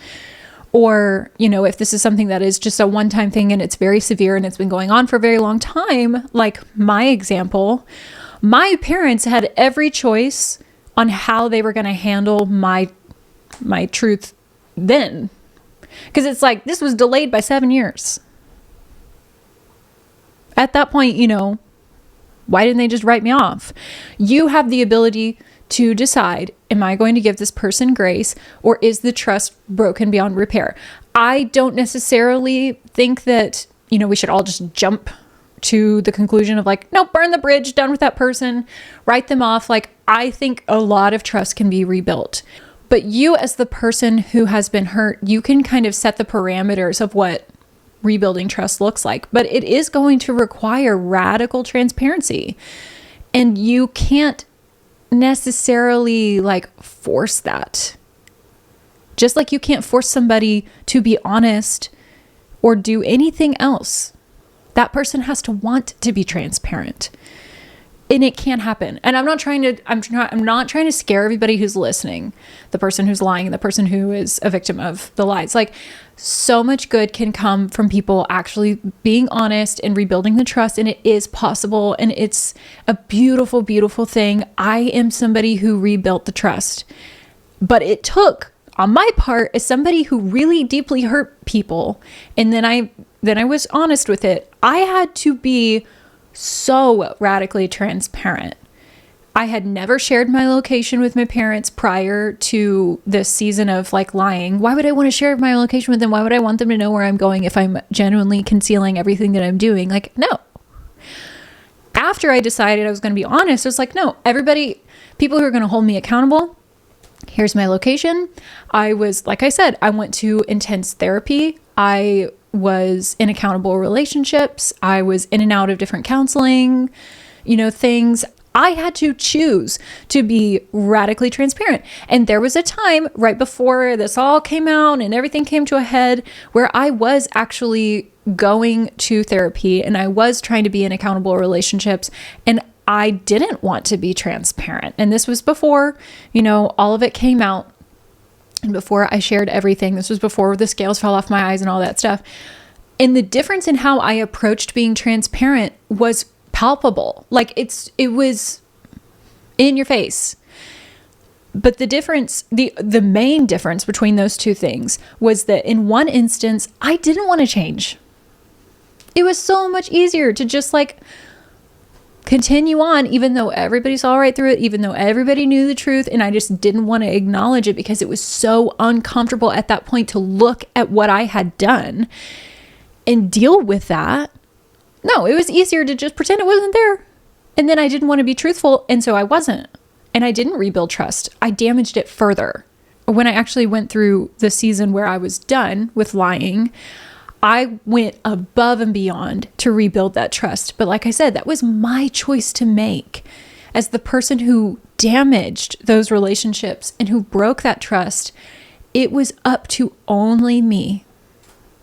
Or, if this is something that is just a one-time thing and it's very severe and it's been going on for a very long time, like my example, my parents had every choice on how they were going to handle my truth then. Because it's like, this was delayed by 7 years. At that point, why didn't they just write me off? You have the ability to decide, am I going to give this person grace, or is the trust broken beyond repair? I don't necessarily think that, we should all just jump to the conclusion of like, no, burn the bridge, done with that person, write them off. Like, I think a lot of trust can be rebuilt. But you, as the person who has been hurt, you can kind of set the parameters of what rebuilding trust looks like. But it is going to require radical transparency. And you can't necessarily like force that. Just like you can't force somebody to be honest or do anything else. That person has to want to be transparent. And it can happen. And I'm not trying to scare everybody who's listening, the person who's lying and the person who is a victim of the lies. Like, so much good can come from people actually being honest and rebuilding the trust. And it is possible. And it's a beautiful, beautiful thing. I am somebody who rebuilt the trust, but it took, on my part, as somebody who really deeply hurt people. And then I was honest with it. I had to be so radically transparent. I had never shared my location with my parents prior to this season of like lying. Why would I want to share my location with them? Why would I want them to know where I'm going if I'm genuinely concealing everything that I'm doing? Like, no. After I decided I was going to be honest, I was like, no, people who are going to hold me accountable, here's my location. Like I said, I went to intense therapy. I was in accountable relationships. I was in and out of different counseling, things. I had to choose to be radically transparent. And there was a time right before this all came out and everything came to a head where I was actually going to therapy and I was trying to be in accountable relationships, and I didn't want to be transparent. And this was before, all of it came out. And before I shared everything. This was before the scales fell off my eyes and all that stuff. And the difference in how I approached being transparent was palpable. Like it was in your face. But the difference, the main difference between those two things was that in one instance, I didn't want to change. It was so much easier to just continue on, even though everybody saw right through it, even though everybody knew the truth. And I just didn't want to acknowledge it because it was so uncomfortable at that point to look at what I had done and deal with that. No, it was easier to just pretend it wasn't there. And then I didn't want to be truthful. And so I wasn't. And I didn't rebuild trust. I damaged it further. When I actually went through the season where I was done with lying, I went above and beyond to rebuild that trust. But like I said, that was my choice to make as the person who damaged those relationships and who broke that trust. It was up to only me.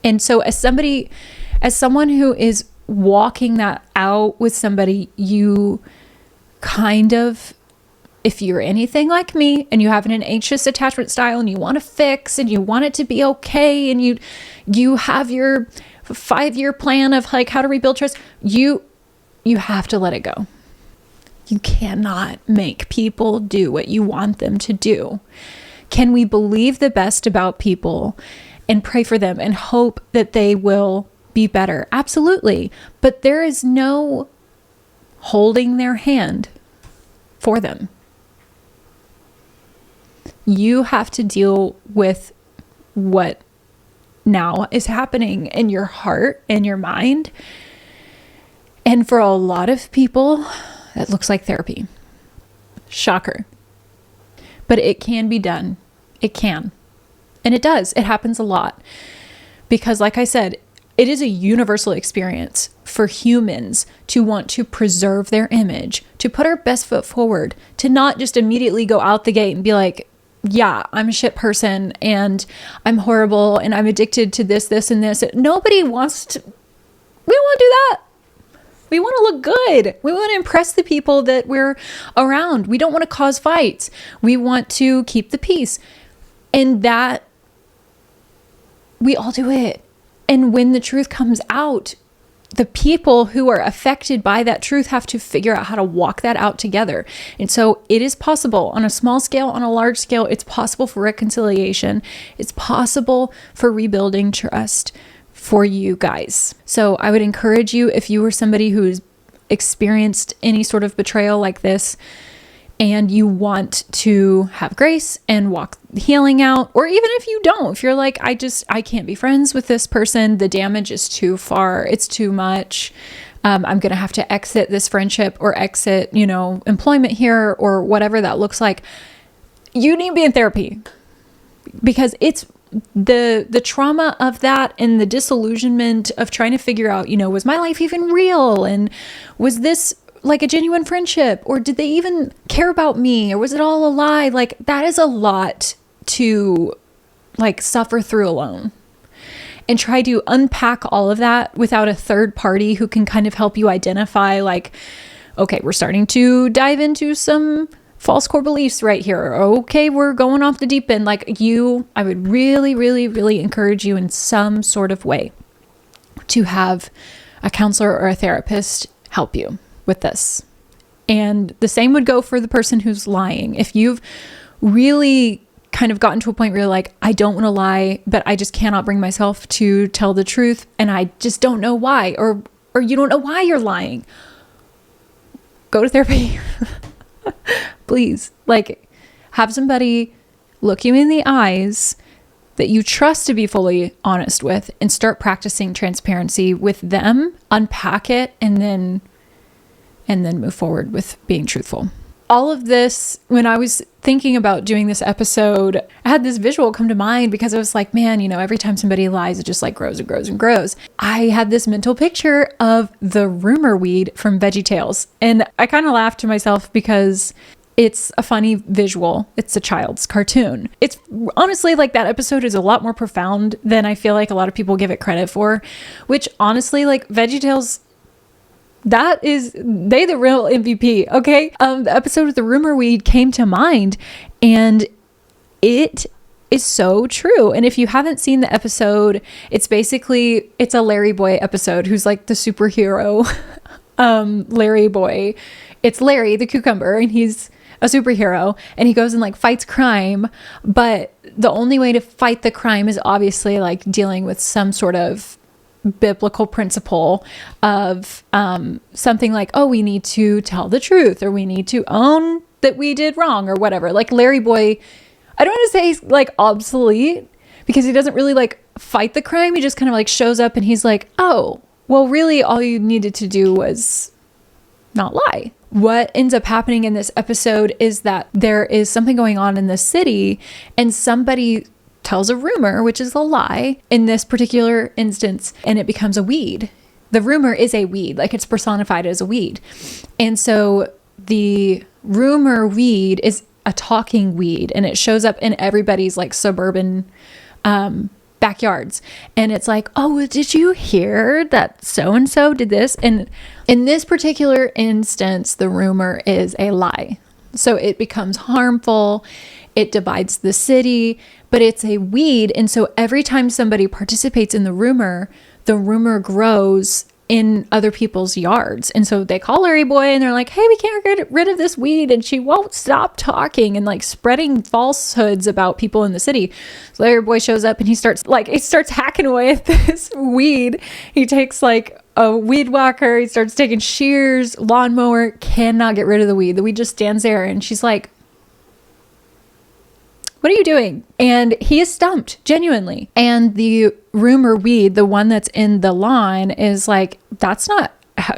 And so as someone who is walking that out with somebody, you kind of, if you're anything like me and you have an anxious attachment style and you want to fix and you want it to be okay and you have your 5-year plan of how to rebuild trust, you have to let it go. You cannot make people do what you want them to do. Can we believe the best about people and pray for them and hope that they will be better? Absolutely. But there is no holding their hand for them. You have to deal with what now is happening in your heart and your mind. And for a lot of people, that looks like therapy. Shocker. But it can be done. It can. And it does. It happens a lot. Because like I said, it is a universal experience for humans to want to preserve their image, to put our best foot forward, to not just immediately go out the gate and be like, yeah, I'm a shit person and I'm horrible and I'm addicted to this, this, and this. Nobody wants to, we don't want to do that. We want to look good. We want to impress the people that we're around. We don't want to cause fights. We want to keep the peace. And that, we all do it. And when the truth comes out, the people who are affected by that truth have to figure out how to walk that out together. And so it is possible on a small scale, on a large scale. It's possible for reconciliation. It's possible for rebuilding trust for you guys. So I would encourage you, if you were somebody who's experienced any sort of betrayal like this, and you want to have grace and walk healing out, or even if you don't, if you're like, I can't be friends with this person, the damage is too far, it's too much, I'm going to have to exit this friendship or exit, employment here or whatever that looks like, you need to be in therapy, because it's the trauma of that and the disillusionment of trying to figure out, was my life even real? And was this like a genuine friendship, or did they even care about me, or was it all a lie? That is a lot to suffer through alone. and try to unpack all of that without a third party who can kind of help you identify like, okay, we're starting to dive into some false core beliefs right here. Okay, we're going off the deep end. Like I would really, really, really encourage you in some sort of way to have a counselor or a therapist help you with this. And the same would go for the person who's lying. If you've really kind of gotten to a point where you're like, I don't want to lie, but I just cannot bring myself to tell the truth, and I just don't know why, or you don't know why you're lying, go to therapy. Please, like, have somebody look you in the eyes that you trust to be fully honest with, and start practicing transparency with them, unpack it, and then move forward with being truthful. All of this, when I was thinking about doing this episode, I had this visual come to mind because I was like, man, you know, every time somebody lies, it just like grows and grows and grows. I had this mental picture of the rumor weed from VeggieTales. And I kind of laughed to myself because it's a funny visual. It's a child's cartoon. It's honestly like that episode is a lot more profound than I feel like a lot of people give it credit for, which honestly, like VeggieTales, they the real MVP. Okay. The episode with the rumor weed came to mind, and it is so true. And if you haven't seen the episode, it's a Larry Boy episode who's like the superhero, Larry Boy. It's Larry the cucumber, and he's a superhero, and he goes and like fights crime. But the only way to fight the crime is obviously like dealing with some sort of biblical principle of something like, oh, we need to tell the truth, or we need to own that we did wrong, or whatever. Like Larry Boy, I don't want to say he's like obsolete, because he doesn't really like fight the crime. He just kind of like shows up and he's like, oh, well, really all you needed to do was not lie. What ends up happening in this episode is that there is something going on in the city, and somebody tells a rumor, which is a lie in this particular instance, and it becomes a weed. The rumor is a weed, like it's personified as a weed. And so the rumor weed is a talking weed, and it shows up in everybody's like suburban backyards. And it's like, oh, did you hear that so-and-so did this? And in this particular instance, the rumor is a lie. So it becomes harmful. It divides the city, but it's a weed. And so every time somebody participates in the rumor grows in other people's yards. And so they call Larry Boy and they're like, hey, we can't get rid of this weed, and she won't stop talking and like spreading falsehoods about people in the city. So Larry Boy shows up and he starts hacking away at this weed. He takes like a weed whacker, he starts taking shears, lawnmower, cannot get rid of the weed. The weed just stands there, and she's like, what are you doing? And he is stumped, genuinely. And the rumor weed, the one that's in the lawn, is like,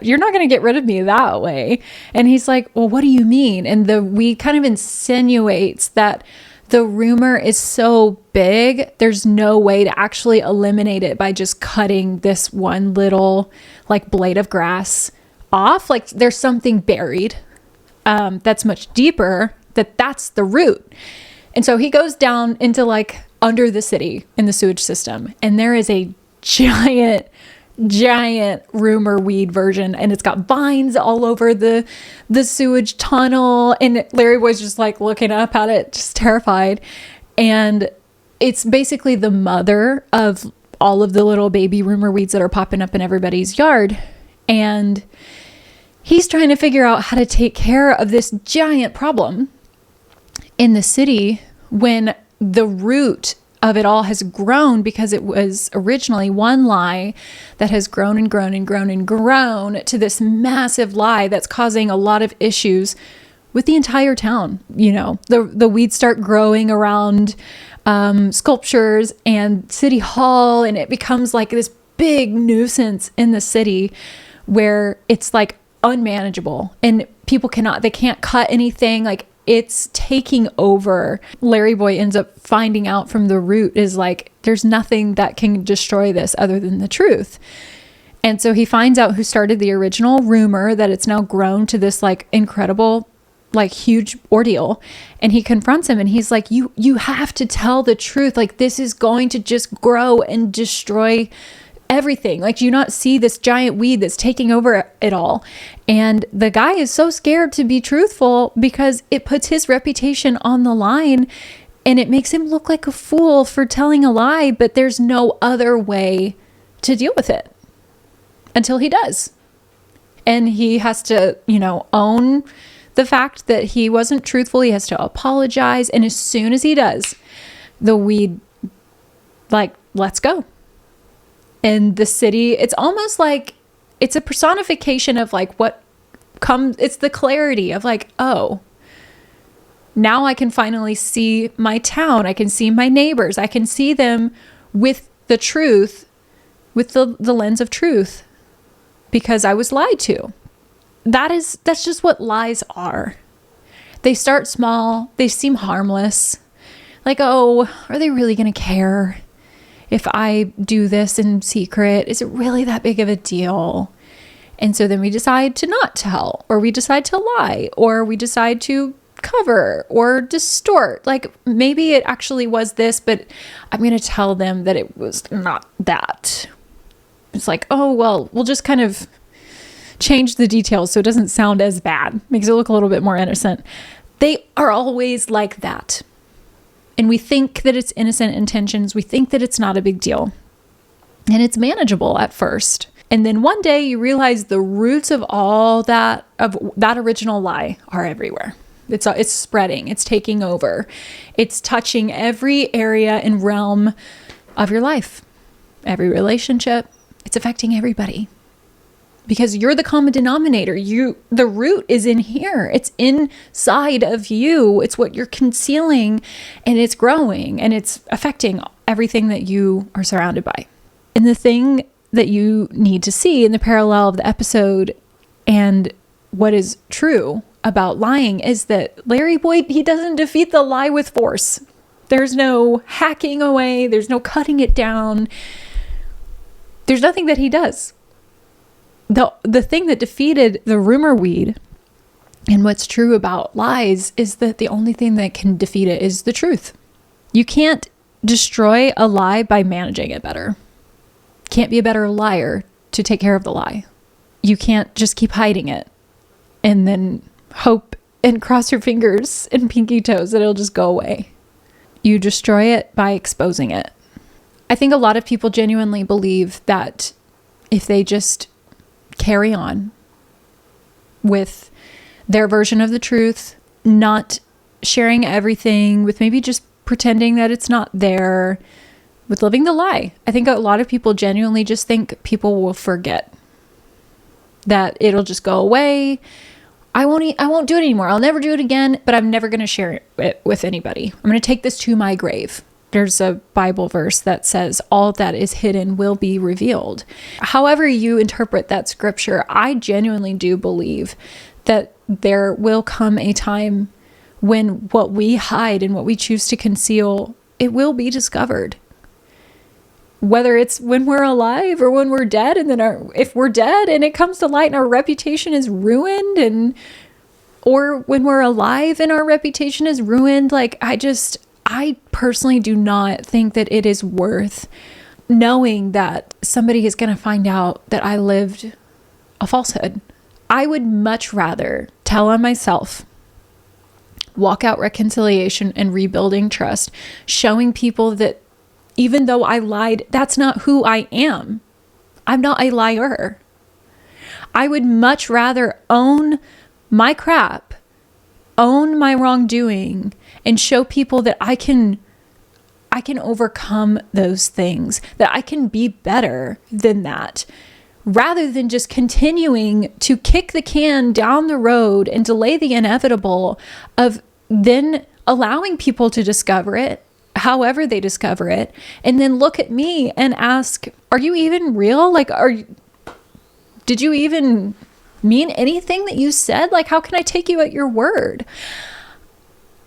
you're not going to get rid of me that way. And he's like, well, what do you mean? And the weed kind of insinuates that the rumor is so big, there's no way to actually eliminate it by just cutting this one little like blade of grass off. Like there's something buried that's much deeper, that's the root. And so he goes down into like under the city in the sewage system, and there is a giant rumor weed version, and it's got vines all over the sewage tunnel. And Larry Boy's just like looking up at it, just terrified. And it's basically the mother of all of the little baby rumor weeds that are popping up in everybody's yard. And he's trying to figure out how to take care of this giant problem in the city when the root of it all has grown, because it was originally one lie that has grown and grown and grown and grown to this massive lie that's causing a lot of issues with the entire town. You know, the weeds start growing around sculptures and city hall, and it becomes like this big nuisance in the city where it's like unmanageable, and people can't cut anything. Like it's taking over. Larry Boy ends up finding out from the root is like, there's nothing that can destroy this other than the truth. And so he finds out who started the original rumor, that it's now grown to this like incredible like huge ordeal, and he confronts him and he's like, you have to tell the truth. Like, this is going to just grow and destroy everything. Like, do you not see this giant weed that's taking over it all? And the guy is so scared to be truthful because it puts his reputation on the line, and it makes him look like a fool for telling a lie, but there's no other way to deal with it until he does. And he has to, own the fact that he wasn't truthful. He has to apologize. And as soon as he does, the weed, like, lets go. And the city, it's almost like it's a personification of like what comes, it's the clarity of like, oh, now I can finally see my town. I can see my neighbors. I can see them with the truth, with the lens of truth, because I was lied to. That's just what lies are. They start small. They seem harmless. Like, oh, are they really going to care if I do this in secret? Is it really that big of a deal? And so then we decide to not tell, or we decide to lie, or we decide to cover or distort. Like, maybe it actually was this, but I'm going to tell them that it was not that. It's like, oh, well, we'll just kind of change the details so it doesn't sound as bad. Makes it look a little bit more innocent. They are always like that. And we think that it's innocent intentions. We think that it's not a big deal. And it's manageable at first. And then one day you realize the roots of all that, of that original lie, are everywhere. It's spreading. It's taking over. It's touching every area and realm of your life. Every relationship. It's affecting everybody. Because you're the common denominator. The root is in here. It's inside of you. It's what you're concealing, and it's growing, and it's affecting everything that you are surrounded by. And the thing that you need to see in the parallel of the episode and what is true about lying is that Larry Boyd, he doesn't defeat the lie with force. There's no hacking away. There's no cutting it down. There's nothing that he does. The thing that defeated the rumor weed and what's true about lies is that the only thing that can defeat it is the truth. You can't destroy a lie by managing it better. Can't be a better liar to take care of the lie. You can't just keep hiding it and then hope and cross your fingers and pinky toes that it'll just go away. You destroy it by exposing it. I think a lot of people genuinely believe that if they just carry on with their version of the truth, not sharing everything, with maybe just pretending that it's not there, with living the lie. I think a lot of people genuinely just think people will forget, that it'll just go away. I won't do it anymore. I'll never do it again, but I'm never going to share it with anybody. I'm going to take this to my grave. There's a Bible verse that says all that is hidden will be revealed. However you interpret that scripture, I genuinely do believe that there will come a time when what we hide and what we choose to conceal, it will be discovered. Whether it's when we're alive or when we're dead, and then if we're dead and it comes to light and our reputation is ruined, or when we're alive and our reputation is ruined, like I personally do not think that it is worth knowing that somebody is going to find out that I lived a falsehood. I would much rather tell on myself, walk out reconciliation and rebuilding trust, showing people that even though I lied, that's not who I am. I'm not a liar. I would much rather own my crap, own my wrongdoing, and show people that I can overcome those things, that I can be better than that, rather than just continuing to kick the can down the road and delay the inevitable of then allowing people to discover it, however they discover it, and then look at me and ask, are you even real? Like, did you even mean anything that you said? Like, how can I take you at your word?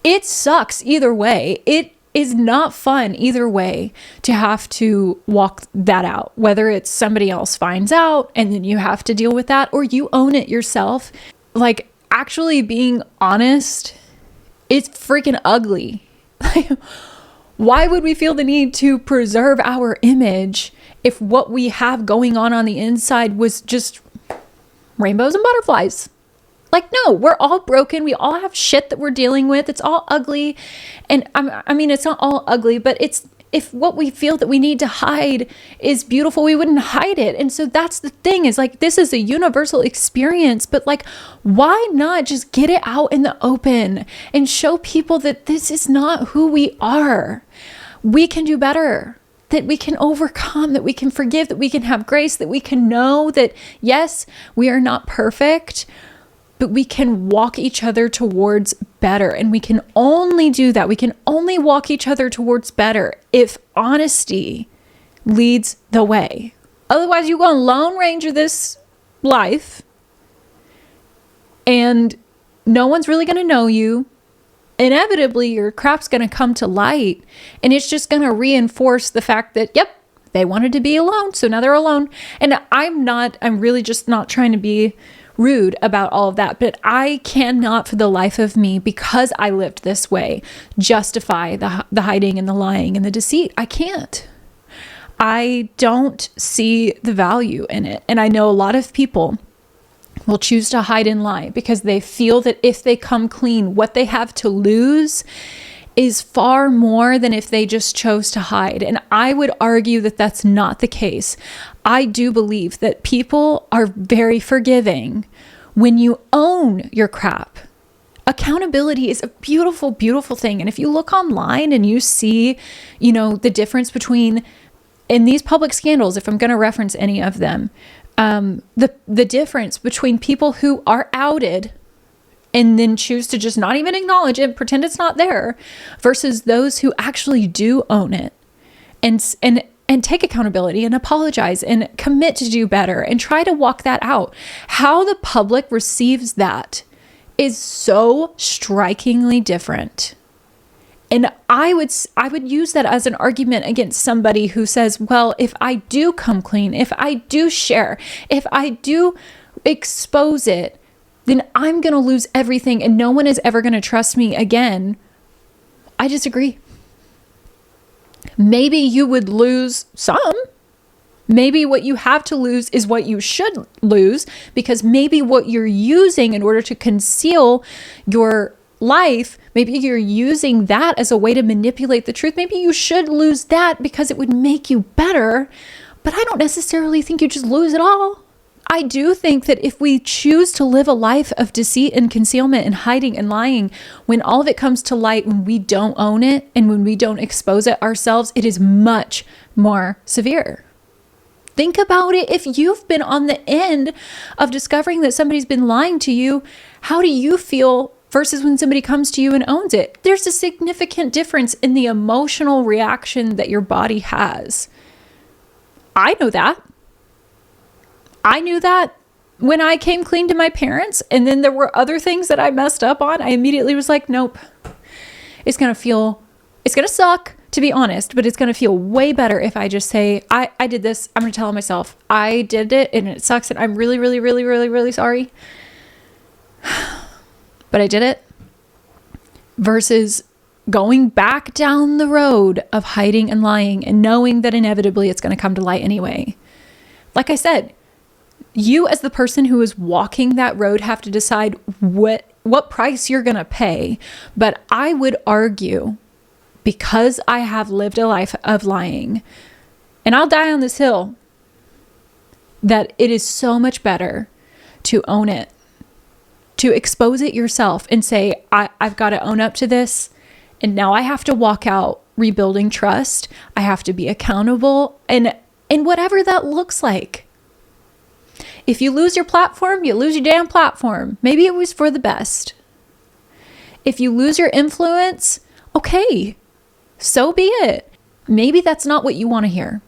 It sucks either way. It is not fun either way to have to walk that out, whether it's somebody else finds out and then you have to deal with that, or you own it yourself. Like, actually being honest is freaking ugly. Why would we feel the need to preserve our image if what we have going on the inside was just rainbows and butterflies? Like, no, we're all broken. We all have shit that we're dealing with. It's all ugly. And I mean, it's not all ugly, but if what we feel that we need to hide is beautiful, we wouldn't hide it. And so that's the thing, is like, this is a universal experience, but like, why not just get it out in the open and show people that this is not who we are? We can do better, that we can overcome, that we can forgive, that we can have grace, that we can know that, yes, we are not perfect, but we can walk each other towards better. And we can only do that. We can only walk each other towards better if honesty leads the way. Otherwise, you go and Lone Ranger this life and no one's really going to know you. Inevitably, your crap's going to come to light, and it's just going to reinforce the fact that, yep, they wanted to be alone, so now they're alone. And I'm really just not trying to be rude about all of that, but I cannot for the life of me, because I lived this way, justify the hiding and the lying and the deceit. I can't. I don't see the value in it. And I know a lot of people will choose to hide and lie because they feel that if they come clean, what they have to lose is far more than if they just chose to hide. And I would argue that that's not the case. I do believe that people are very forgiving when you own your crap. Accountability is a beautiful, beautiful thing. And if you look online and you see, the difference between, in these public scandals, if I'm going to reference any of them, the difference between people who are outed and then choose to just not even acknowledge it, pretend it's not there, versus those who actually do own it and take accountability and apologize and commit to do better and try to walk that out. How the public receives that is so strikingly different. And I would use that as an argument against somebody who says, well, if I do come clean, if I do share, if I do expose it, then I'm going to lose everything and no one is ever going to trust me again. I disagree. Maybe you would lose some. Maybe what you have to lose is what you should lose, because maybe what you're using in order to conceal your life, maybe you're using that as a way to manipulate the truth. Maybe you should lose that because it would make you better, but I don't necessarily think you just lose it all. I do think that if we choose to live a life of deceit and concealment and hiding and lying, when all of it comes to light, when we don't own it and when we don't expose it ourselves, it is much more severe. Think about it. If you've been on the end of discovering that somebody's been lying to you, how do you feel versus when somebody comes to you and owns it? There's a significant difference in the emotional reaction that your body has. I know that. I knew that when I came clean to my parents, and then there were other things that I messed up on. I immediately was like, nope, it's going to suck, to be honest, but it's going to feel way better if I just say, I did this. I'm going to tell myself I did it and it sucks. And I'm really, really, really, really, really sorry. But I did it, versus going back down the road of hiding and lying and knowing that inevitably it's going to come to light anyway. Like I said, you as the person who is walking that road have to decide what price you're going to pay. But I would argue, because I have lived a life of lying, and I'll die on this hill, that it is so much better to own it, to expose it yourself and say, I've got to own up to this. And now I have to walk out rebuilding trust. I have to be accountable, and whatever that looks like. If you lose your platform, you lose your damn platform. Maybe it was for the best. If you lose your influence, okay, so be it. Maybe that's not what you want to hear.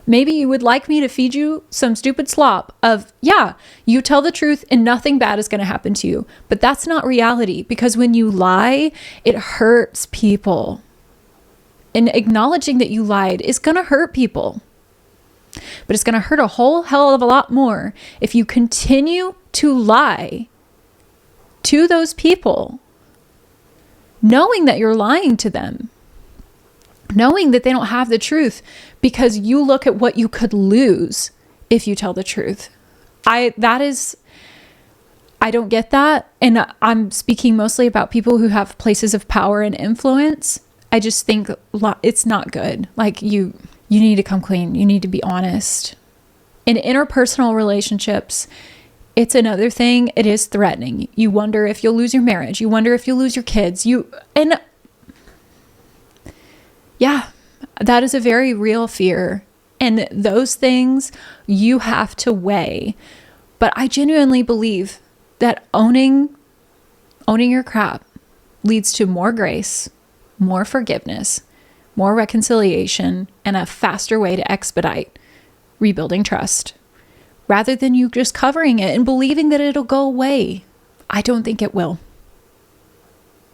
Maybe you would like me to feed you some stupid slop of, yeah, you tell the truth and nothing bad is going to happen to you. But that's not reality, because when you lie, it hurts people. And acknowledging that you lied is going to hurt people. But it's going to hurt a whole hell of a lot more if you continue to lie to those people, knowing that you're lying to them, knowing that they don't have the truth, because you look at what you could lose if you tell the truth. I don't get that. And I'm speaking mostly about people who have places of power and influence. I just think it's not good. Like you need to come clean. You need to be honest. In interpersonal relationships, it's another thing. It is threatening. You wonder if you'll lose your marriage. You wonder if you'll lose your kids. Yeah, that is a very real fear. And those things you have to weigh. But I genuinely believe that owning your crap leads to more grace, more forgiveness, more reconciliation, and a faster way to expedite rebuilding trust, rather than you just covering it and believing that it'll go away. I don't think it will.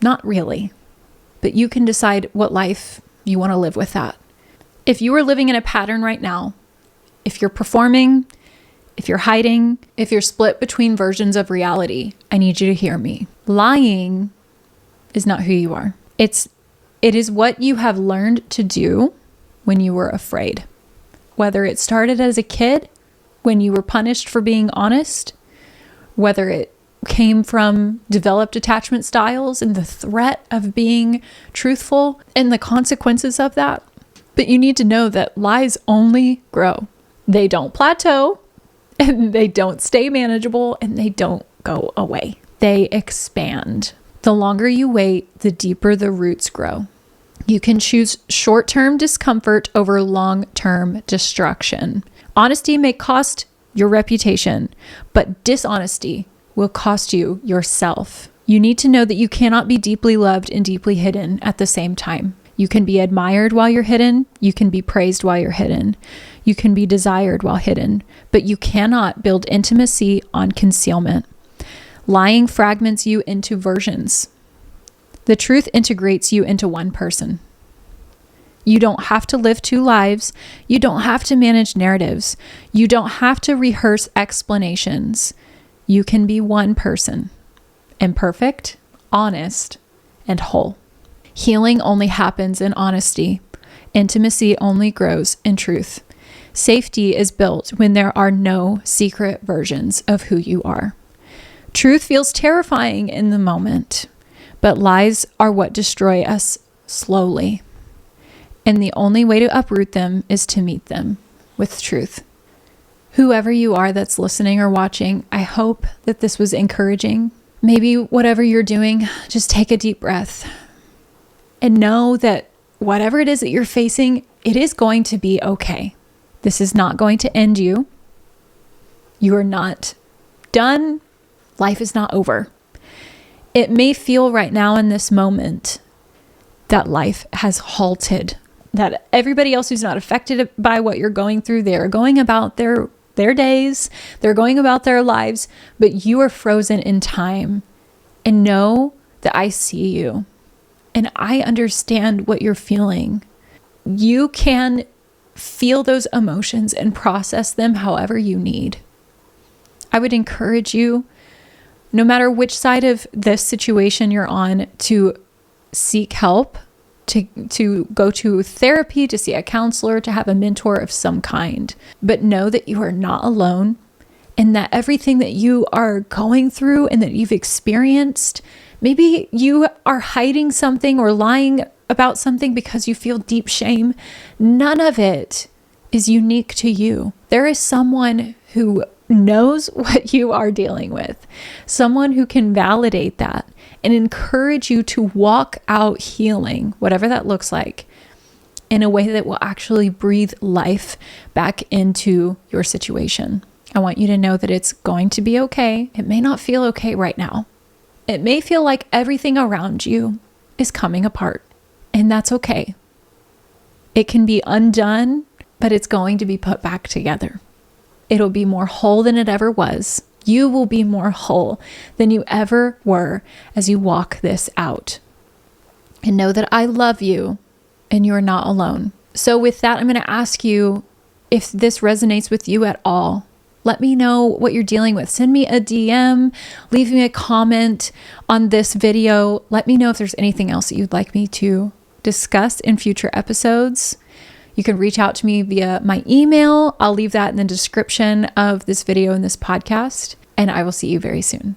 Not really. But you can decide what life you want to live with that. If you are living in a pattern right now, if you're performing, if you're hiding, if you're split between versions of reality, I need you to hear me. Lying is not who you are. It is what you have learned to do when you were afraid. Whether it started as a kid, when you were punished for being honest, whether it came from developed attachment styles and the threat of being truthful and the consequences of that. But you need to know that lies only grow. They don't plateau, and they don't stay manageable, and they don't go away. They expand. The longer you wait, the deeper the roots grow. You can choose short-term discomfort over long-term destruction. Honesty may cost your reputation, but dishonesty will cost you yourself. You need to know that you cannot be deeply loved and deeply hidden at the same time. You can be admired while you're hidden. You can be praised while you're hidden. You can be desired while hidden, but you cannot build intimacy on concealment. Lying fragments you into versions. The truth integrates you into one person. You don't have to live two lives. You don't have to manage narratives. You don't have to rehearse explanations. You can be one person, imperfect, honest, and whole. Healing only happens in honesty. Intimacy only grows in truth. Safety is built when there are no secret versions of who you are. Truth feels terrifying in the moment, but lies are what destroy us slowly. And the only way to uproot them is to meet them with truth. Whoever you are that's listening or watching, I hope that this was encouraging. Maybe whatever you're doing, just take a deep breath and know that whatever it is that you're facing, it is going to be okay. This is not going to end you. You are not done. Life is not over. It may feel right now in this moment that life has halted, that everybody else who's not affected by what you're going through, they're going about their days, they're going about their lives, but you are frozen in time. And know that I see you and I understand what you're feeling. You can feel those emotions and process them however you need. I would encourage you, no matter which side of this situation you're on, to seek help, to go to therapy, to see a counselor, to have a mentor of some kind. But know that you are not alone, and that everything that you are going through and that you've experienced, maybe you are hiding something or lying about something because you feel deep shame. None of it is unique to you. There is someone who knows what you are dealing with, someone who can validate that and encourage you to walk out healing, whatever that looks like, in a way that will actually breathe life back into your situation. I want you to know that it's going to be okay. It may not feel okay right now. It may feel like everything around you is coming apart, and that's okay. It can be undone, but it's going to be put back together. It'll be more whole than it ever was. You will be more whole than you ever were as you walk this out. And know that I love you and you're not alone. So with that, I'm going to ask you if this resonates with you at all. Let me know what you're dealing with. Send me a DM, leave me a comment on this video. Let me know if there's anything else that you'd like me to discuss in future episodes. You can reach out to me via my email. I'll leave that in the description of this video and this podcast, and I will see you very soon.